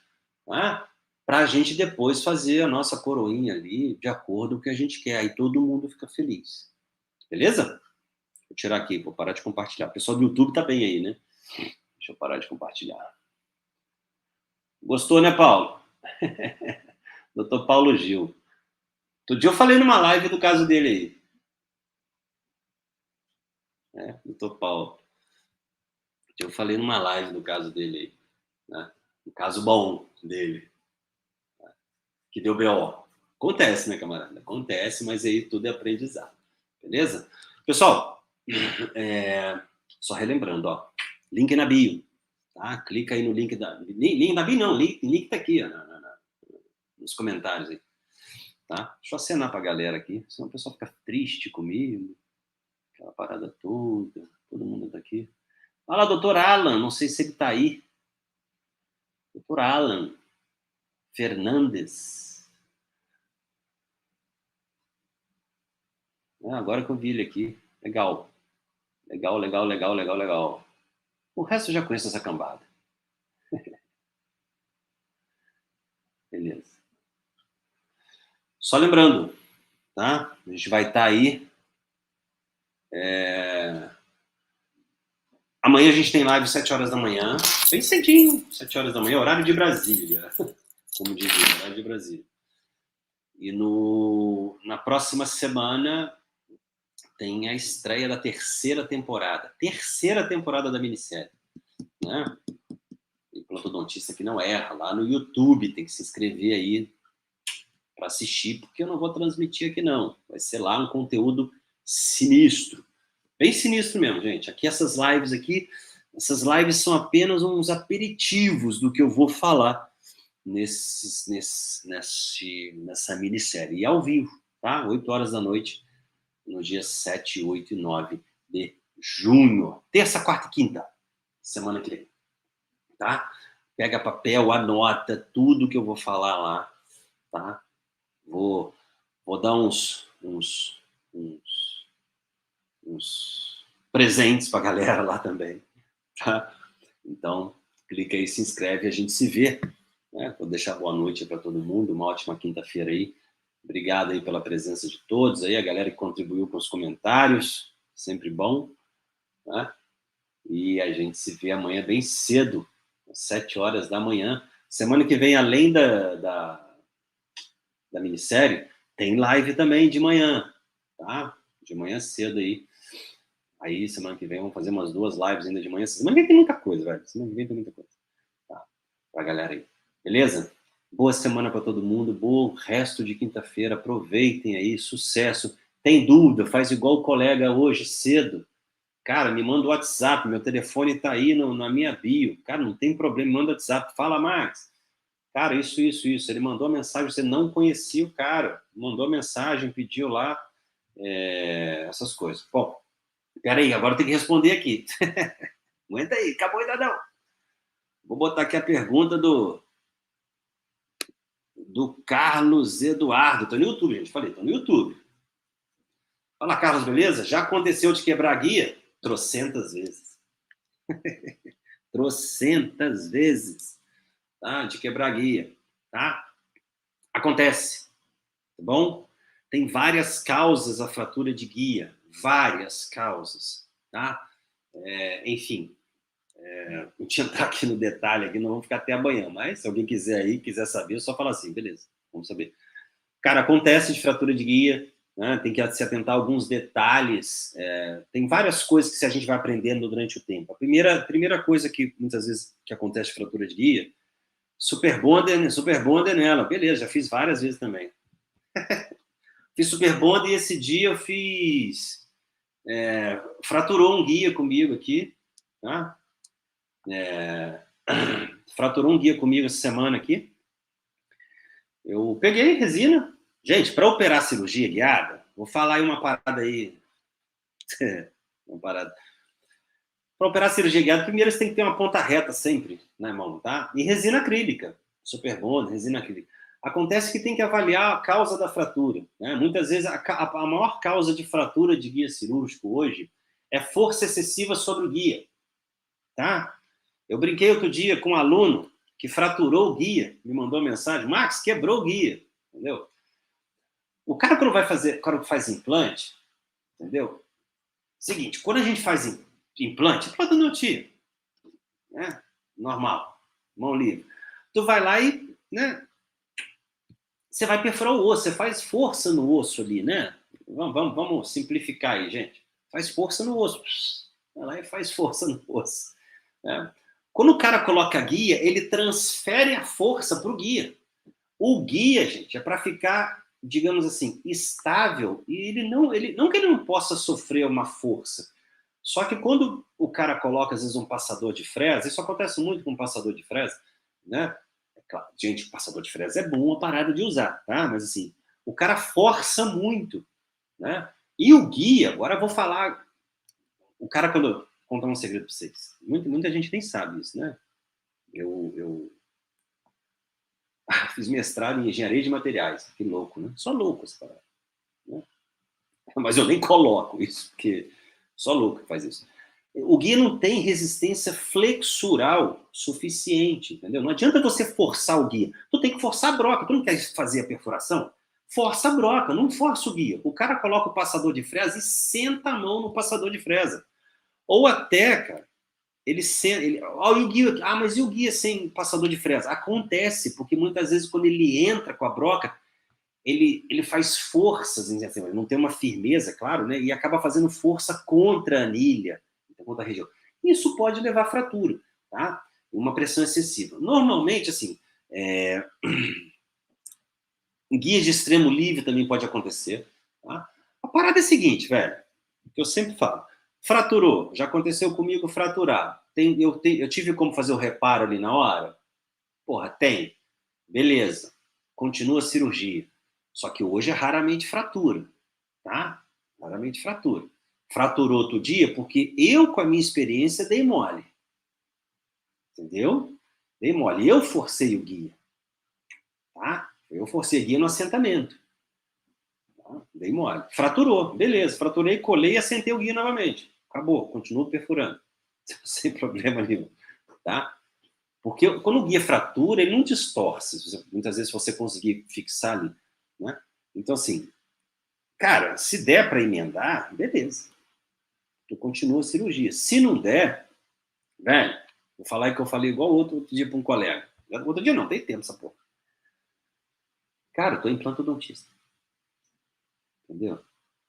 S1: tá? Para a gente depois fazer a nossa coroinha ali de acordo com o que a gente quer. Aí todo mundo fica feliz. Beleza? Vou tirar aqui, vou parar de compartilhar. O pessoal do YouTube tá bem aí, né? Deixa eu parar de compartilhar. Gostou, né, Paulo? Doutor Paulo Gil. Outro dia eu falei numa live do caso dele aí. Doutor Paulo. Eu falei numa live do caso dele aí. Né? O caso bom dele. Que deu B.O. Acontece, né, camarada? Acontece, mas aí tudo é aprendizado. Beleza? Pessoal, só relembrando, link na bio. Tá? Clica aí no link da... Link da Bi não, link tá aqui, ó, nos comentários aí. Tá? Deixa eu acenar pra galera aqui, senão o pessoal fica triste comigo. Aquela parada toda, todo mundo tá aqui. Fala, doutor Alan, não sei se ele tá aí. Doutor Alan Fernandes. Agora que eu vi ele aqui. Legal. Legal. O resto eu já conheço essa cambada. Beleza. Só lembrando, tá? A gente vai estar aí. Amanhã a gente tem live 7 horas da manhã. Bem cedinho, 7 horas da manhã, horário de Brasília. Como diz, horário de Brasília. E na próxima semana tem a estreia da terceira temporada. Terceira temporada da minissérie. Né? E plantodontista que não erra. Lá no YouTube, tem que se inscrever aí para assistir, porque eu não vou transmitir aqui não. Vai ser lá um conteúdo sinistro. Bem sinistro mesmo, gente. Aqui essas lives são apenas uns aperitivos do que eu vou falar nessa minissérie. E ao vivo, tá? 8 horas da noite, no dia 7, 8 e 9 de junho. Terça, quarta e quinta, semana que vem. Tá? Pega papel, anota tudo que eu vou falar lá, tá? Vou dar uns presentes pra galera lá também, tá? Então, clica aí, se inscreve, a gente se vê. Né? Vou deixar boa noite para todo mundo, uma ótima quinta-feira aí. Obrigado aí pela presença de todos aí, a galera que contribuiu com os comentários, sempre bom. Né? E a gente se vê amanhã bem cedo, às 7 horas da manhã. Semana que vem, além da minissérie, tem live também de manhã, tá? De manhã cedo aí. Aí, semana que vem, vamos fazer umas 2 lives ainda de manhã. Semana que vem tem muita coisa, velho. Semana que vem tem muita coisa. Tá? Pra galera aí. Beleza? Boa semana para todo mundo. Bom resto de quinta-feira. Aproveitem aí. Sucesso. Tem dúvida? Faz igual o colega hoje, cedo. Cara, me manda o WhatsApp. Meu telefone tá aí na minha bio. Cara, não tem problema. Me manda o WhatsApp. Fala, Max. Cara, isso. Ele mandou a mensagem. Você não conhecia o cara. Mandou a mensagem, pediu lá. Essas coisas. Bom, peraí, agora tem que responder aqui. Aguenta aí, acabou ainda não. Vou botar aqui a pergunta do Carlos Eduardo. Tô no YouTube, gente. Falei, tô no YouTube. Fala, Carlos, beleza? Já aconteceu de quebrar a guia? Trocentas vezes. Trocentas vezes. Tá? De quebrar a guia. Tá? Acontece. Tá bom? Tem várias causas a fratura de guia. Várias causas. Tá? Enfim. Não tinha entrar aqui no detalhe, aqui não vamos ficar até amanhã, mas se alguém quiser saber, é só falar assim, beleza, vamos saber. Cara, acontece de fratura de guia, né? Tem que se atentar a alguns detalhes, tem várias coisas que a gente vai aprendendo durante o tempo. A primeira coisa que muitas vezes que acontece de fratura de guia, super bonder nela, beleza, já fiz várias vezes também. Fiz super bonder e esse dia eu fiz, fraturou um guia comigo aqui, tá? Fraturou um guia comigo essa semana aqui. Eu peguei resina. Gente, para operar cirurgia guiada, vou falar aí uma parada aí. Uma parada. Para operar cirurgia guiada, primeiro você tem que ter uma ponta reta sempre na mão, tá? E resina acrílica. Super bond, resina acrílica. Acontece que tem que avaliar a causa da fratura. Né? Muitas vezes a maior causa de fratura de guia cirúrgico hoje é força excessiva sobre o guia. Tá? Eu brinquei outro dia com um aluno que fraturou o guia, me mandou mensagem, Max, quebrou o guia, entendeu? O cara quando faz implante, entendeu? Seguinte, quando a gente faz implante plantodontria, né? Normal, mão livre. Tu vai lá e, né? Você vai perfurar o osso, você faz força no osso ali, né? Vamos simplificar aí, gente. Faz força no osso. Vai lá e faz força no osso. Né? Quando o cara coloca a guia, ele transfere a força para o guia. O guia, gente, é para ficar, digamos assim, estável. E não que ele não possa sofrer uma força, Só que quando o cara coloca, às vezes, um passador de fresa, isso acontece muito com um passador de fresa, né? É claro, gente, passador de fresa é bom a parada de usar, tá? Mas assim, o cara força muito, né? E o guia, agora eu vou falar, o cara, quando eu contar um segredo para vocês, muita gente nem sabe isso, né? Eu fiz mestrado em engenharia de materiais, que louco, né? Só louco essa parada, né? Mas eu nem coloco isso, porque só louco que faz isso. O guia não tem resistência flexural suficiente, entendeu? Não adianta você forçar o guia. Tu tem que forçar a broca. Tu não quer fazer a perfuração? Força a broca, não força o guia. O cara coloca o passador de fresa e senta a mão no passador de fresa. Ou até, cara, ele senta... o guia, mas e o guia sem passador de fresa? Acontece, porque muitas vezes quando ele entra com a broca, ele faz forças, ele não tem uma firmeza, claro, né? E acaba fazendo força contra a anilha, contra a região. Isso pode levar a fratura, tá? Uma pressão excessiva. Normalmente, assim, em guias de extremo livre também pode acontecer, tá? A parada é a seguinte, velho, que eu sempre falo. Fraturou, já aconteceu comigo fraturar. Eu tive como fazer o reparo ali na hora? Porra, tem. Beleza. Continua a cirurgia. Só que hoje é raramente fratura, tá? Raramente fratura. Fraturou outro dia porque eu, com a minha experiência, dei mole. Entendeu? Dei mole. Eu forcei o guia, tá? Eu forcei o guia no assentamento. Tá? Dei mole. Fraturou. Beleza. Fraturei, colei e assentei o guia novamente. Acabou. Continuo perfurando. Sem problema nenhum, tá? Porque quando o guia fratura, ele não distorce. Muitas vezes você conseguir fixar ali, né? Então, assim, cara, se der para emendar, beleza. Tu continua a cirurgia. Se não der, velho, vou falar que eu falei igual outro dia para um colega. Outro dia não, tem tempo essa porra. Cara, eu tô em plantodontista. Entendeu?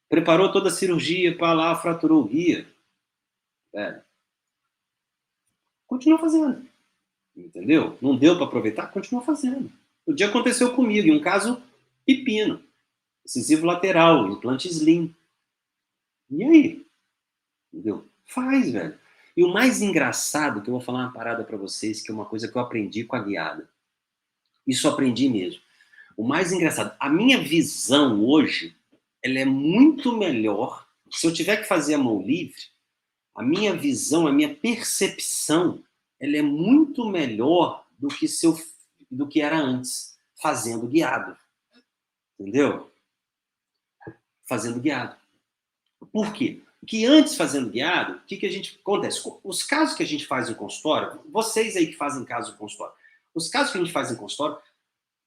S1: Preparou toda a cirurgia para lá, fraturou o guia. Velho, continua fazendo. Entendeu? Não deu para aproveitar? Continua fazendo. O dia aconteceu comigo, em um caso pepino. Incisivo lateral, implante slim. E aí? Entendeu? Faz, velho. E o mais engraçado, que eu vou falar uma parada para vocês, que é uma coisa que eu aprendi com a guiada. Isso eu aprendi mesmo. O mais engraçado, a minha visão hoje, ela é muito melhor. Se eu tiver que fazer a mão livre, a minha visão, a minha percepção, ela é muito melhor do que era antes, fazendo guiado. Entendeu? Fazendo guiado. Por quê? Porque antes, fazendo guiado, o que a gente acontece? Os casos que a gente faz em consultório, vocês aí que fazem caso em consultório, os casos que a gente faz em consultório,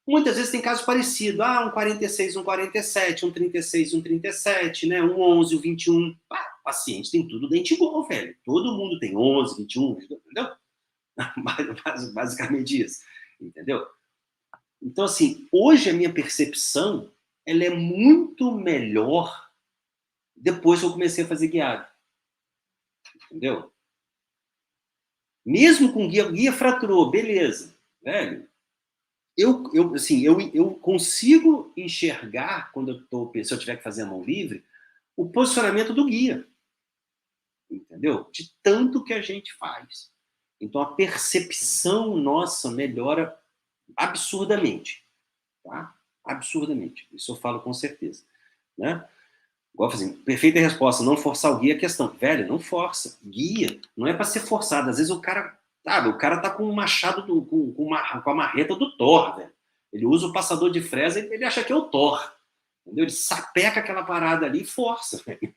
S1: muitas vezes tem caso parecido. Um 46, um 47, um 36, um 37, né? Um 11, um 21. Paciente tem tudo dente igual, velho. Todo mundo tem 11, 21, entendeu? Basicamente isso, entendeu? Então, assim, hoje a minha percepção, ela é muito melhor depois que eu comecei a fazer guiado. Entendeu? Mesmo com guia fraturou, beleza, velho. Eu consigo enxergar, se eu tiver que fazer a mão livre, o posicionamento do guia. Entendeu? De tanto que a gente faz. Então, a percepção nossa melhora absurdamente. Tá? Absurdamente. Isso eu falo com certeza. Né? Igual assim, perfeita resposta, não forçar o guia é questão. Velho, não força. Guia não é para ser forçado. Às vezes o cara, sabe, o cara tá com um machado, com a marreta do Thor, velho. Ele usa o passador de fresa e ele acha que é o Thor. Entendeu? Ele sapeca aquela parada ali e força, velho.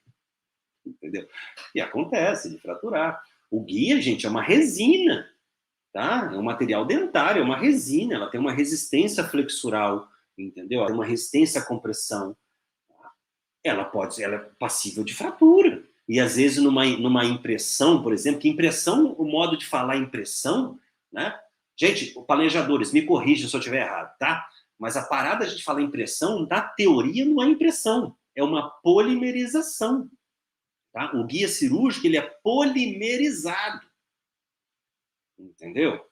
S1: Entendeu? E acontece de fraturar. O guia, gente, é uma resina, tá? É um material dentário, é uma resina, ela tem uma resistência flexural, entendeu? Ela tem uma resistência à compressão. Ela é passível de fratura. E às vezes numa impressão, por exemplo, que impressão, o modo de falar impressão, né? Gente, planejadores, me corrijam se eu estiver errado, tá? Mas a parada de falar impressão, na teoria, não é impressão, é uma polimerização. Tá? O guia cirúrgico, ele é polimerizado. Entendeu?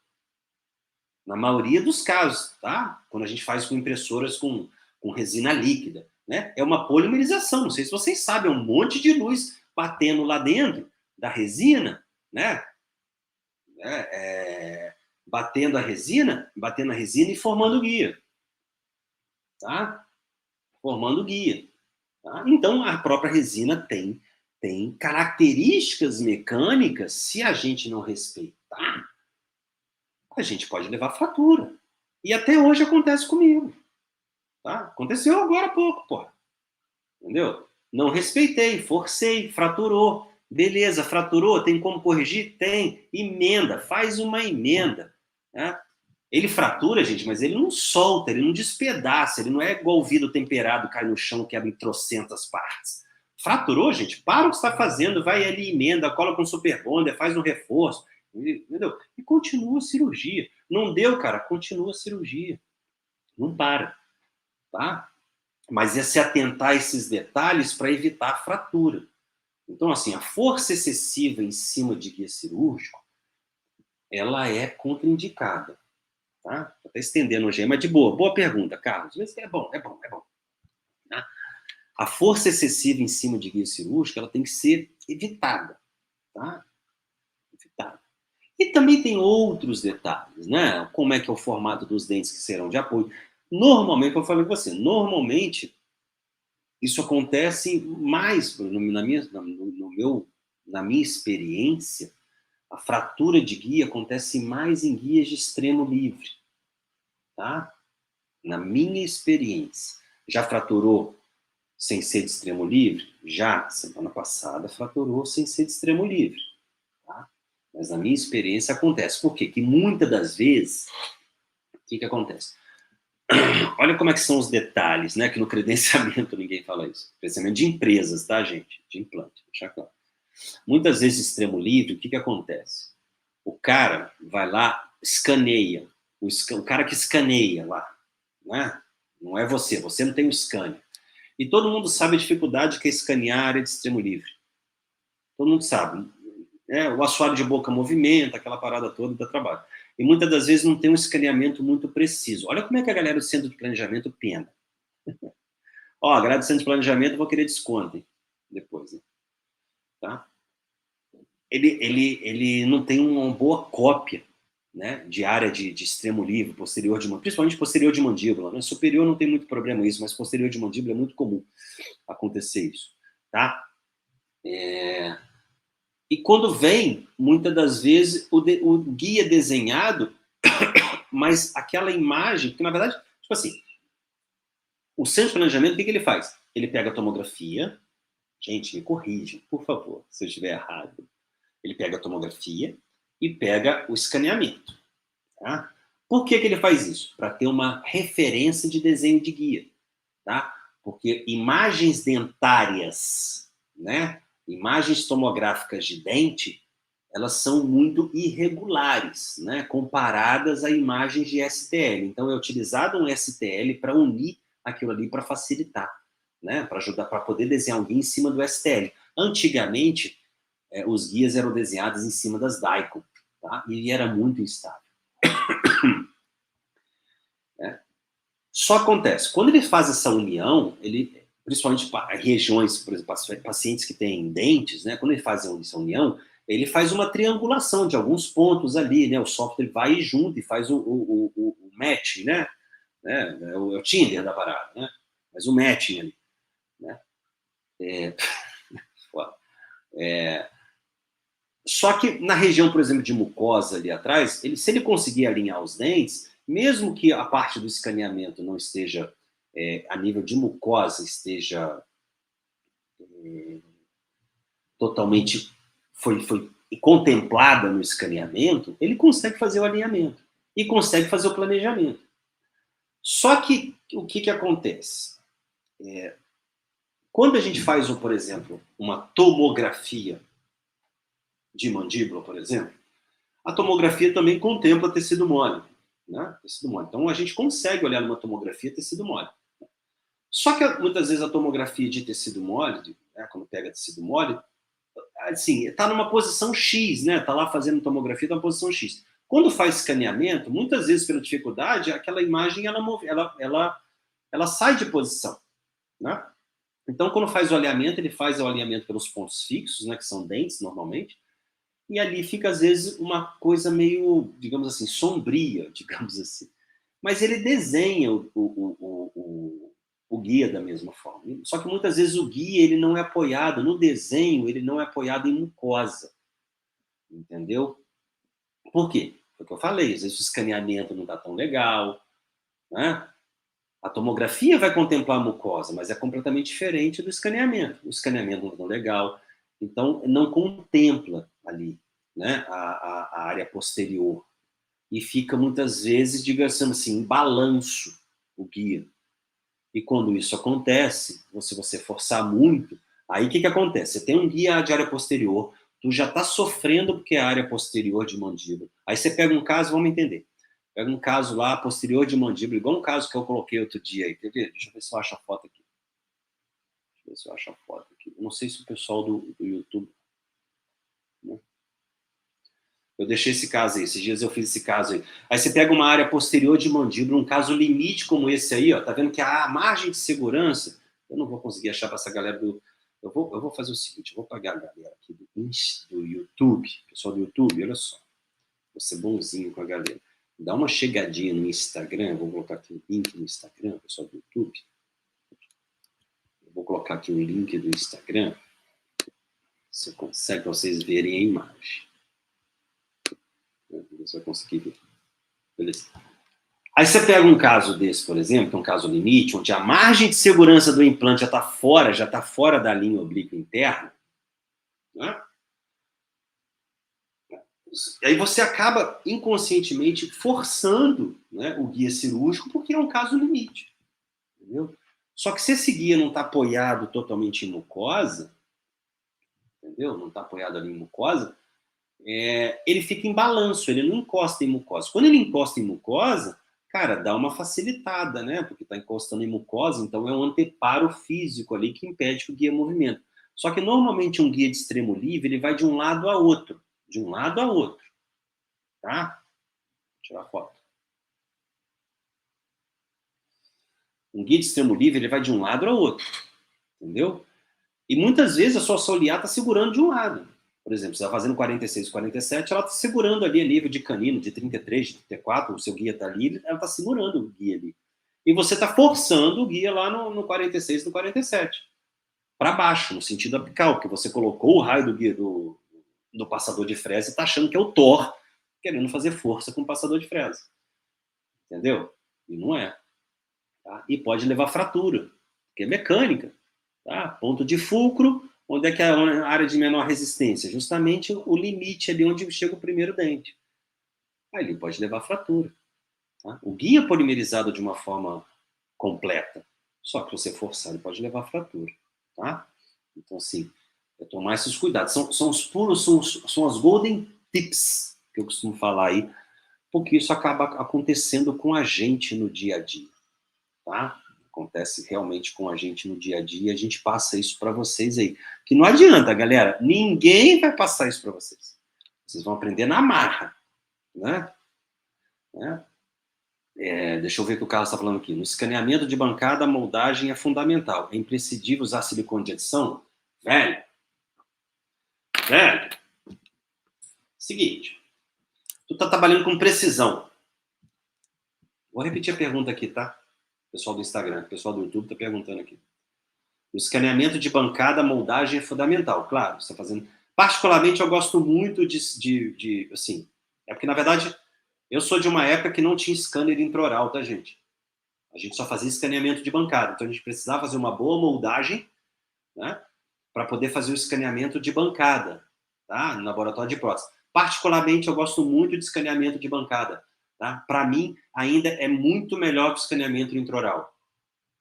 S1: Na maioria dos casos, tá? Quando a gente faz com impressoras com resina líquida, né? É uma polimerização. Não sei se vocês sabem, é um monte de luz batendo lá dentro, da resina, né? Batendo a resina e formando guia, tá? Formando guia. Tá? Então, a própria resina tem características mecânicas, se a gente não respeitar, a gente pode levar fratura. E até hoje acontece comigo. Tá? Aconteceu agora há pouco, pô. Entendeu? Não respeitei, forcei, fraturou. Beleza, fraturou, tem como corrigir? Tem. Emenda, faz uma emenda. Né? Ele fratura, gente, mas ele não solta, ele não despedaça, ele não é igual o vidro temperado, cai no chão, quebra em trocentas partes. Fraturou, gente, para o que você está fazendo, vai ali, emenda, cola com super bonder, faz um reforço, entendeu? E continua a cirurgia. Não deu, cara, continua a cirurgia. Não para, tá? Mas é se atentar a esses detalhes para evitar a fratura. Então, assim, a força excessiva em cima de guia cirúrgico, ela é contraindicada. Tá? Até estendendo o G, mas de boa. Boa pergunta, Carlos. Mas é bom. Tá? A força excessiva em cima de guia cirúrgico, ela tem que ser evitada. Tá? Evitada. E também tem outros detalhes, né? Como é que é o formato dos dentes que serão de apoio. Normalmente, como eu falei com você, normalmente isso acontece mais, na minha experiência, a fratura de guia acontece mais em guias de extremo livre. Tá? Na minha experiência. Já fraturou sem ser de extremo livre? Já. Semana passada fraturou sem ser de extremo livre. Tá? Mas na minha experiência acontece. Por quê? Que muitas das vezes, o que acontece? Olha como é que são os detalhes, né? Que no credenciamento ninguém fala isso. Credenciamento de empresas, tá, gente? De implante, deixa claro. Muitas vezes, extremo livre, o que acontece? O cara vai lá, escaneia. O cara que escaneia lá, né? Não é você não tem o scanner. E todo mundo sabe a dificuldade que é escanear a área de extremo livre. Todo mundo sabe. O assoalho de boca movimenta, aquela parada toda dá trabalho. E muitas das vezes não tem um escaneamento muito preciso. Olha como é que a galera do centro de planejamento pena. Ó, a galera do centro de planejamento, eu vou querer desconto depois. Né? Tá? Ele não tem uma boa cópia, né, de área de extremo livre, posterior de mandíbula, principalmente posterior de mandíbula. Né? Superior não tem muito problema isso, mas posterior de mandíbula é muito comum acontecer isso. Tá? E quando vem, muitas das vezes, o guia desenhado, mas aquela imagem, que na verdade, tipo assim, o centro de planejamento, o que ele faz? Ele pega a tomografia, gente, me corrija, por favor, se eu estiver errado. Ele pega a tomografia e pega o escaneamento. Tá? Por que ele faz isso? Para ter uma referência de desenho de guia. Tá? Porque imagens dentárias, né? Imagens tomográficas de dente, elas são muito irregulares, né? Comparadas a imagens de STL. Então, é utilizado um STL para unir aquilo ali para facilitar, né? Para ajudar, para poder desenhar um guia em cima do STL. Antigamente, os guias eram desenhados em cima das Daikon, tá? E era muito instável. Só acontece, quando ele faz essa união, ele, principalmente para regiões, por exemplo, pacientes que têm dentes, né, quando ele faz essa união, ele faz uma triangulação de alguns pontos ali, né, o software vai junto e faz o match, né, é o Tinder da parada, né, faz o matching ali, né. Só que na região, por exemplo, de mucosa ali atrás, se ele conseguir alinhar os dentes, mesmo que a parte do escaneamento não esteja a nível de mucosa, esteja totalmente foi contemplada no escaneamento, ele consegue fazer o alinhamento e consegue fazer o planejamento. Só que o que acontece? Quando a gente faz, por exemplo, uma tomografia de mandíbula, por exemplo, a tomografia também contempla tecido mole. Né? Tecido mole. Então, a gente consegue olhar numa tomografia tecido mole. Só que, muitas vezes, a tomografia de tecido mole, né, quando pega tecido mole, assim, está numa posição X, né? Está lá fazendo tomografia, está na posição X. Quando faz escaneamento, muitas vezes, pela dificuldade, aquela imagem, ela sai de posição. Né? Então, quando faz o alinhamento, ele faz o alinhamento pelos pontos fixos, né, que são dentes, normalmente, e ali fica, às vezes, uma coisa meio, digamos assim, sombria, digamos assim. Mas ele desenha o guia da mesma forma. Só que muitas vezes o guia ele não é apoiado, no desenho, ele não é apoiado em mucosa, entendeu? Por quê? Foi o que eu falei, às vezes o escaneamento não está tão legal, né? A tomografia vai contemplar a mucosa, mas é completamente diferente do escaneamento. O escaneamento não é tão legal, então não contempla ali, né, a área posterior. E fica muitas vezes, digamos assim, em balanço o guia. E quando isso acontece, se você forçar muito, aí o que acontece? Você tem um guia de área posterior, tu já está sofrendo porque é a área posterior de mandíbula. Aí você pega um caso, vamos entender. Pega um caso lá, posterior de mandíbula, igual um caso que eu coloquei outro dia aí. Quer ver? Deixa eu ver se eu acho a foto aqui. Deixa eu ver se eu acho a foto aqui. Eu não sei se o pessoal do YouTube, né? Eu deixei esse caso aí, esses dias eu fiz esse caso aí. Aí você pega uma área posterior de mandíbula, um caso limite como esse aí, ó, tá vendo que a margem de segurança, eu não vou conseguir achar para essa galera do... Eu vou fazer o seguinte, eu vou pagar a galera aqui do YouTube, pessoal do YouTube, olha só, vou ser bonzinho com a galera. Dá uma chegadinha no Instagram, vou colocar aqui o link no Instagram, pessoal do YouTube. Eu vou colocar aqui o link do Instagram, você consegue, para vocês verem a imagem. Você vai conseguir ver. Beleza. Aí você pega um caso desse, por exemplo, que é um caso limite, onde a margem de segurança do implante já está fora da linha oblíqua interna, né? Aí você acaba inconscientemente forçando, né, o guia cirúrgico porque é um caso limite, entendeu? Só que se esse guia não está apoiado totalmente em mucosa, entendeu? Não está apoiado ali em mucosa, ele fica em balanço, ele não encosta em mucosa. Quando ele encosta em mucosa, cara, dá uma facilitada, né? Porque está encostando em mucosa, então é um anteparo físico ali que impede que o guia movimento. Só que normalmente um guia de extremo livre, ele vai de um lado a outro, de um lado a outro, tá? Vou tirar a foto. Um guia de extremo livre, ele vai de um lado a outro, entendeu? E muitas vezes a sua solear está segurando de um lado. Por exemplo, você está fazendo 46, 47, ela está segurando ali a nível de canino, de 33, de 34, o seu guia está ali, ela está segurando o guia ali. E você está forçando o guia lá no 46, no 47, para baixo, no sentido apical, porque você colocou o raio do guia do passador de fresa e está achando que é o Thor querendo fazer força com o passador de fresa. Entendeu? E não é. Tá? E pode levar fratura, que é mecânica. Tá? Ponto de fulcro, onde é que é a área de menor resistência? Justamente o limite ali onde chega o primeiro dente. Aí ele pode levar fratura. Tá? O guia polimerizado de uma forma completa, só que você forçar ele pode levar fratura. Tá? Então, assim, é tomar esses cuidados. São os pulos, são as golden tips que eu costumo falar aí, porque isso acaba acontecendo com a gente no dia a dia. Tá? Acontece realmente com a gente no dia a dia, a gente passa isso para vocês aí. Que não adianta, galera, ninguém vai passar isso para vocês. Vocês vão aprender na marra, né? Deixa eu ver o que o Carlos está falando aqui. No escaneamento de bancada, a moldagem é fundamental. É imprescindível usar silicone de adição? Velho. Seguinte, tu está trabalhando com precisão. Vou repetir a pergunta aqui, tá? Pessoal do Instagram, pessoal do YouTube está perguntando aqui. O escaneamento de bancada, a moldagem é fundamental, claro. Você está fazendo. Particularmente, eu gosto muito assim. É porque, na verdade, eu sou de uma época que não tinha scanner intraoral, tá, gente? A gente só fazia escaneamento de bancada. Então, a gente precisava fazer uma boa moldagem, né? Para poder fazer o escaneamento de bancada, tá? No laboratório de prótese. Particularmente, eu gosto muito de escaneamento de bancada, tá? Para mim, ainda é muito melhor que o escaneamento intraoral.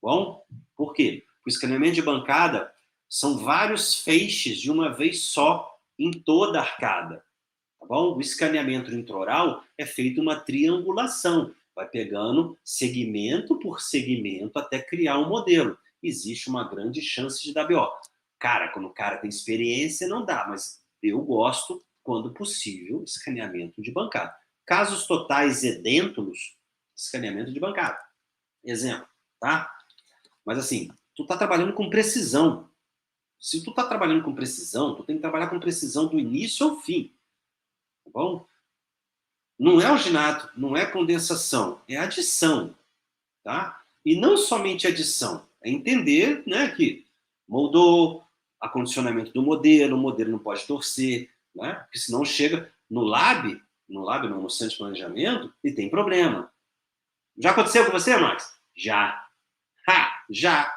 S1: Bom? Por quê? O escaneamento de bancada são vários feixes de uma vez só em toda a arcada. Tá bom? O escaneamento intraoral é feito uma triangulação. Vai pegando segmento por segmento até criar um modelo. Existe uma grande chance de dar BO. Cara, quando o cara tem experiência, não dá, mas eu gosto, quando possível, escaneamento de bancada. Casos totais edêntulos, escaneamento de bancada. Exemplo, tá? Mas assim, tu tá trabalhando com precisão. Se tu tá trabalhando com precisão, tu tem que trabalhar com precisão do início ao fim, tá bom? Não é alginato, não é condensação, é adição, tá? E não somente adição, é entender, né, que moldou, acondicionamento do modelo, o modelo não pode torcer, né? Porque senão chega no lab não, no centro de planejamento, e tem problema. Já aconteceu com você, Max? Já. Já.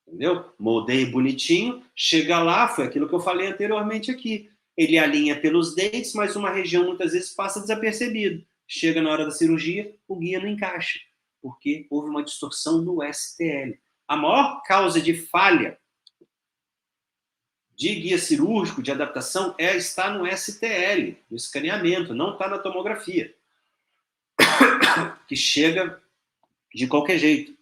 S1: Entendeu? Moldei bonitinho, chega lá, foi aquilo que eu falei anteriormente aqui. Ele alinha pelos dentes, mas uma região muitas vezes passa desapercebido. Chega na hora da cirurgia, o guia não encaixa, porque houve uma distorção no STL. A maior causa de falha de guia cirúrgico, de adaptação, está no STL, no escaneamento, não está na tomografia, que chega de qualquer jeito,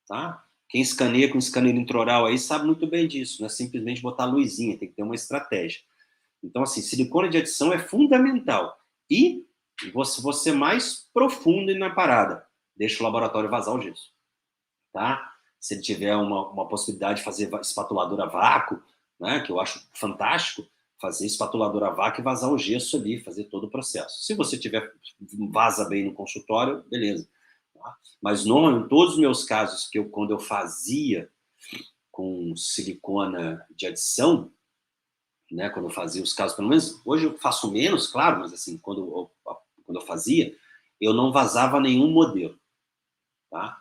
S1: tá? Quem escaneia com escâner intraoral aí sabe muito bem disso, não é simplesmente botar luzinha, tem que ter uma estratégia. Então, assim, silicone de adição é fundamental. E você mais profundo na parada, deixa o laboratório vazar o gesso, tá? Se ele tiver uma possibilidade de fazer espatuladora a vácuo, né, que eu acho fantástico, fazer espatuladora a vácuo e vazar o gesso ali, fazer todo o processo. Se você tiver vaza bem no consultório, beleza. Tá? Mas em todos os meus casos, quando eu fazia com silicona de adição, né, quando eu fazia os casos, pelo menos hoje eu faço menos, claro, mas assim, quando eu fazia, eu não vazava nenhum modelo, tá?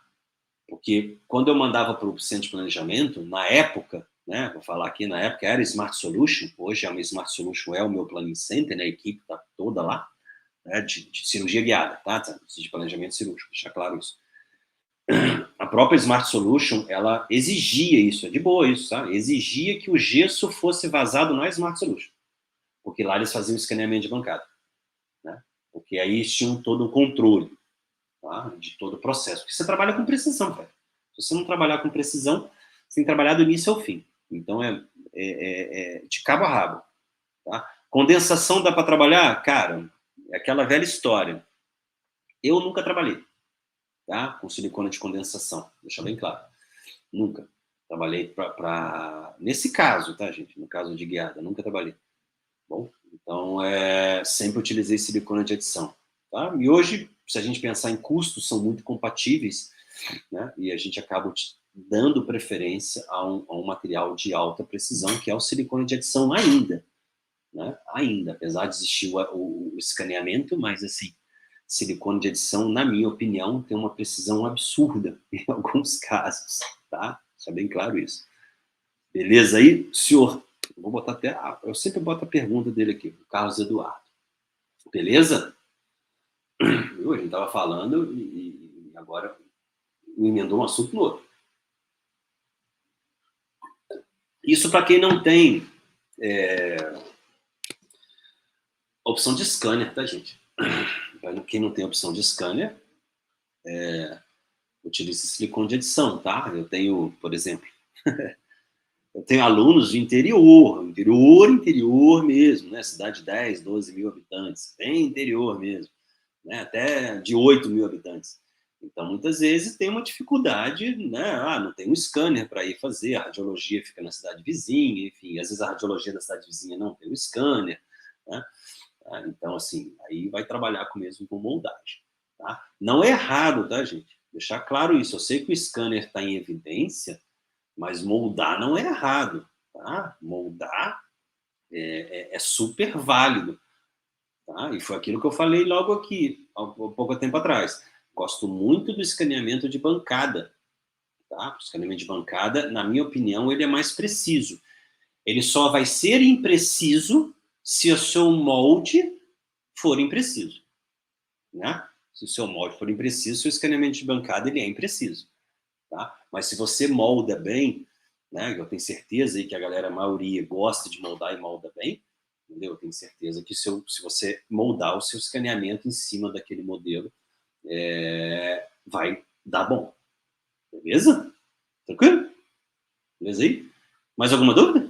S1: Porque quando eu mandava para o centro de planejamento, na época, né, vou falar aqui, na época era Smart Solution, hoje a Smart Solution é o meu Planning Center, né, a equipe está toda lá, né, de cirurgia guiada, tá? De planejamento cirúrgico, deixar claro isso. A própria Smart Solution, ela exigia isso, é de boa isso, tá? Exigia que o gesso fosse vazado na Smart Solution, porque lá eles faziam escaneamento de bancada, né? Porque aí eles tinham todo o controle, tá? De todo o processo. Porque você trabalha com precisão, velho. Se você não trabalhar com precisão, você tem que trabalhar do início ao fim. Então é de cabo a rabo, tá? Condensação dá para trabalhar? Cara, é aquela velha história. Eu nunca trabalhei, tá? Com silicone de condensação, deixa bem claro. Nunca. Trabalhei nesse caso, tá, gente? No caso de guiada, nunca trabalhei. Bom, então, sempre utilizei silicone de adição, tá? E hoje, se a gente pensar em custos, são muito compatíveis, né? E a gente acaba dando preferência a um material de alta precisão, que é o silicone de adição ainda, né? Ainda, apesar de existir o escaneamento, mas assim, silicone de adição, na minha opinião, tem uma precisão absurda em alguns casos, tá? Deixa bem claro isso. Beleza aí, senhor? Vou botar até. Eu sempre boto a pergunta dele aqui, o Carlos Eduardo. Beleza? A gente estava falando e agora me emendou um assunto no outro. Isso para quem não tem opção de scanner, tá, gente? Para quem não tem opção de scanner, utilize silicone de adição, tá? Eu tenho, por exemplo, eu tenho alunos de interior mesmo, né? Cidade de 10, 12 mil habitantes, bem interior mesmo, né? Até de 8 mil habitantes. Então, muitas vezes tem uma dificuldade, né? Não tem um scanner para ir fazer, a radiologia fica na cidade vizinha, enfim, às vezes a radiologia da cidade vizinha não tem o scanner, né? Então, assim, aí vai trabalhar mesmo com moldagem, tá? Não é errado, tá, gente? Deixar claro isso. Eu sei que o scanner está em evidência, mas moldar não é errado, tá? Moldar é super válido, tá? E foi aquilo que eu falei logo aqui, há pouco tempo atrás. Gosto muito do escaneamento de bancada, tá? O escaneamento de bancada, na minha opinião, ele é mais preciso. Ele só vai ser impreciso se o seu molde for impreciso, né? Se o seu molde for impreciso, o escaneamento de bancada ele é impreciso, tá? Mas se você molda bem, né? Eu tenho certeza aí que a maioria gosta de moldar e molda bem, entendeu? Eu tenho certeza que se você moldar o seu escaneamento em cima daquele modelo, vai dar bom, beleza? Tranquilo? Beleza aí? Mais alguma dúvida?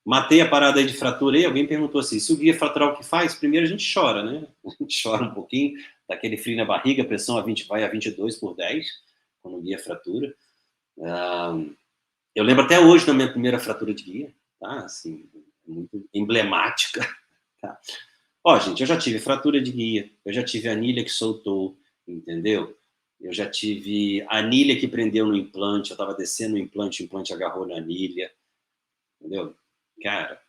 S1: Matei a parada aí de fratura aí, alguém perguntou assim, se o guia fratural o que faz? Primeiro a gente chora, né? A gente chora um pouquinho, dá aquele frio na barriga, a pressão vai a 22 por 10, quando o guia fratura. Eu lembro até hoje da minha primeira fratura de guia, tá? Assim, muito emblemática, tá? Ó, gente, eu já tive fratura de guia, eu já tive anilha que soltou, entendeu? Eu já tive anilha que prendeu no implante, eu estava descendo o implante agarrou na anilha, entendeu? Cara,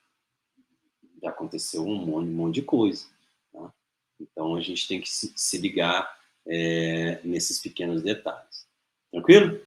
S1: já aconteceu um monte de coisa, tá? Então a gente tem que se ligar nesses pequenos detalhes. Tranquilo?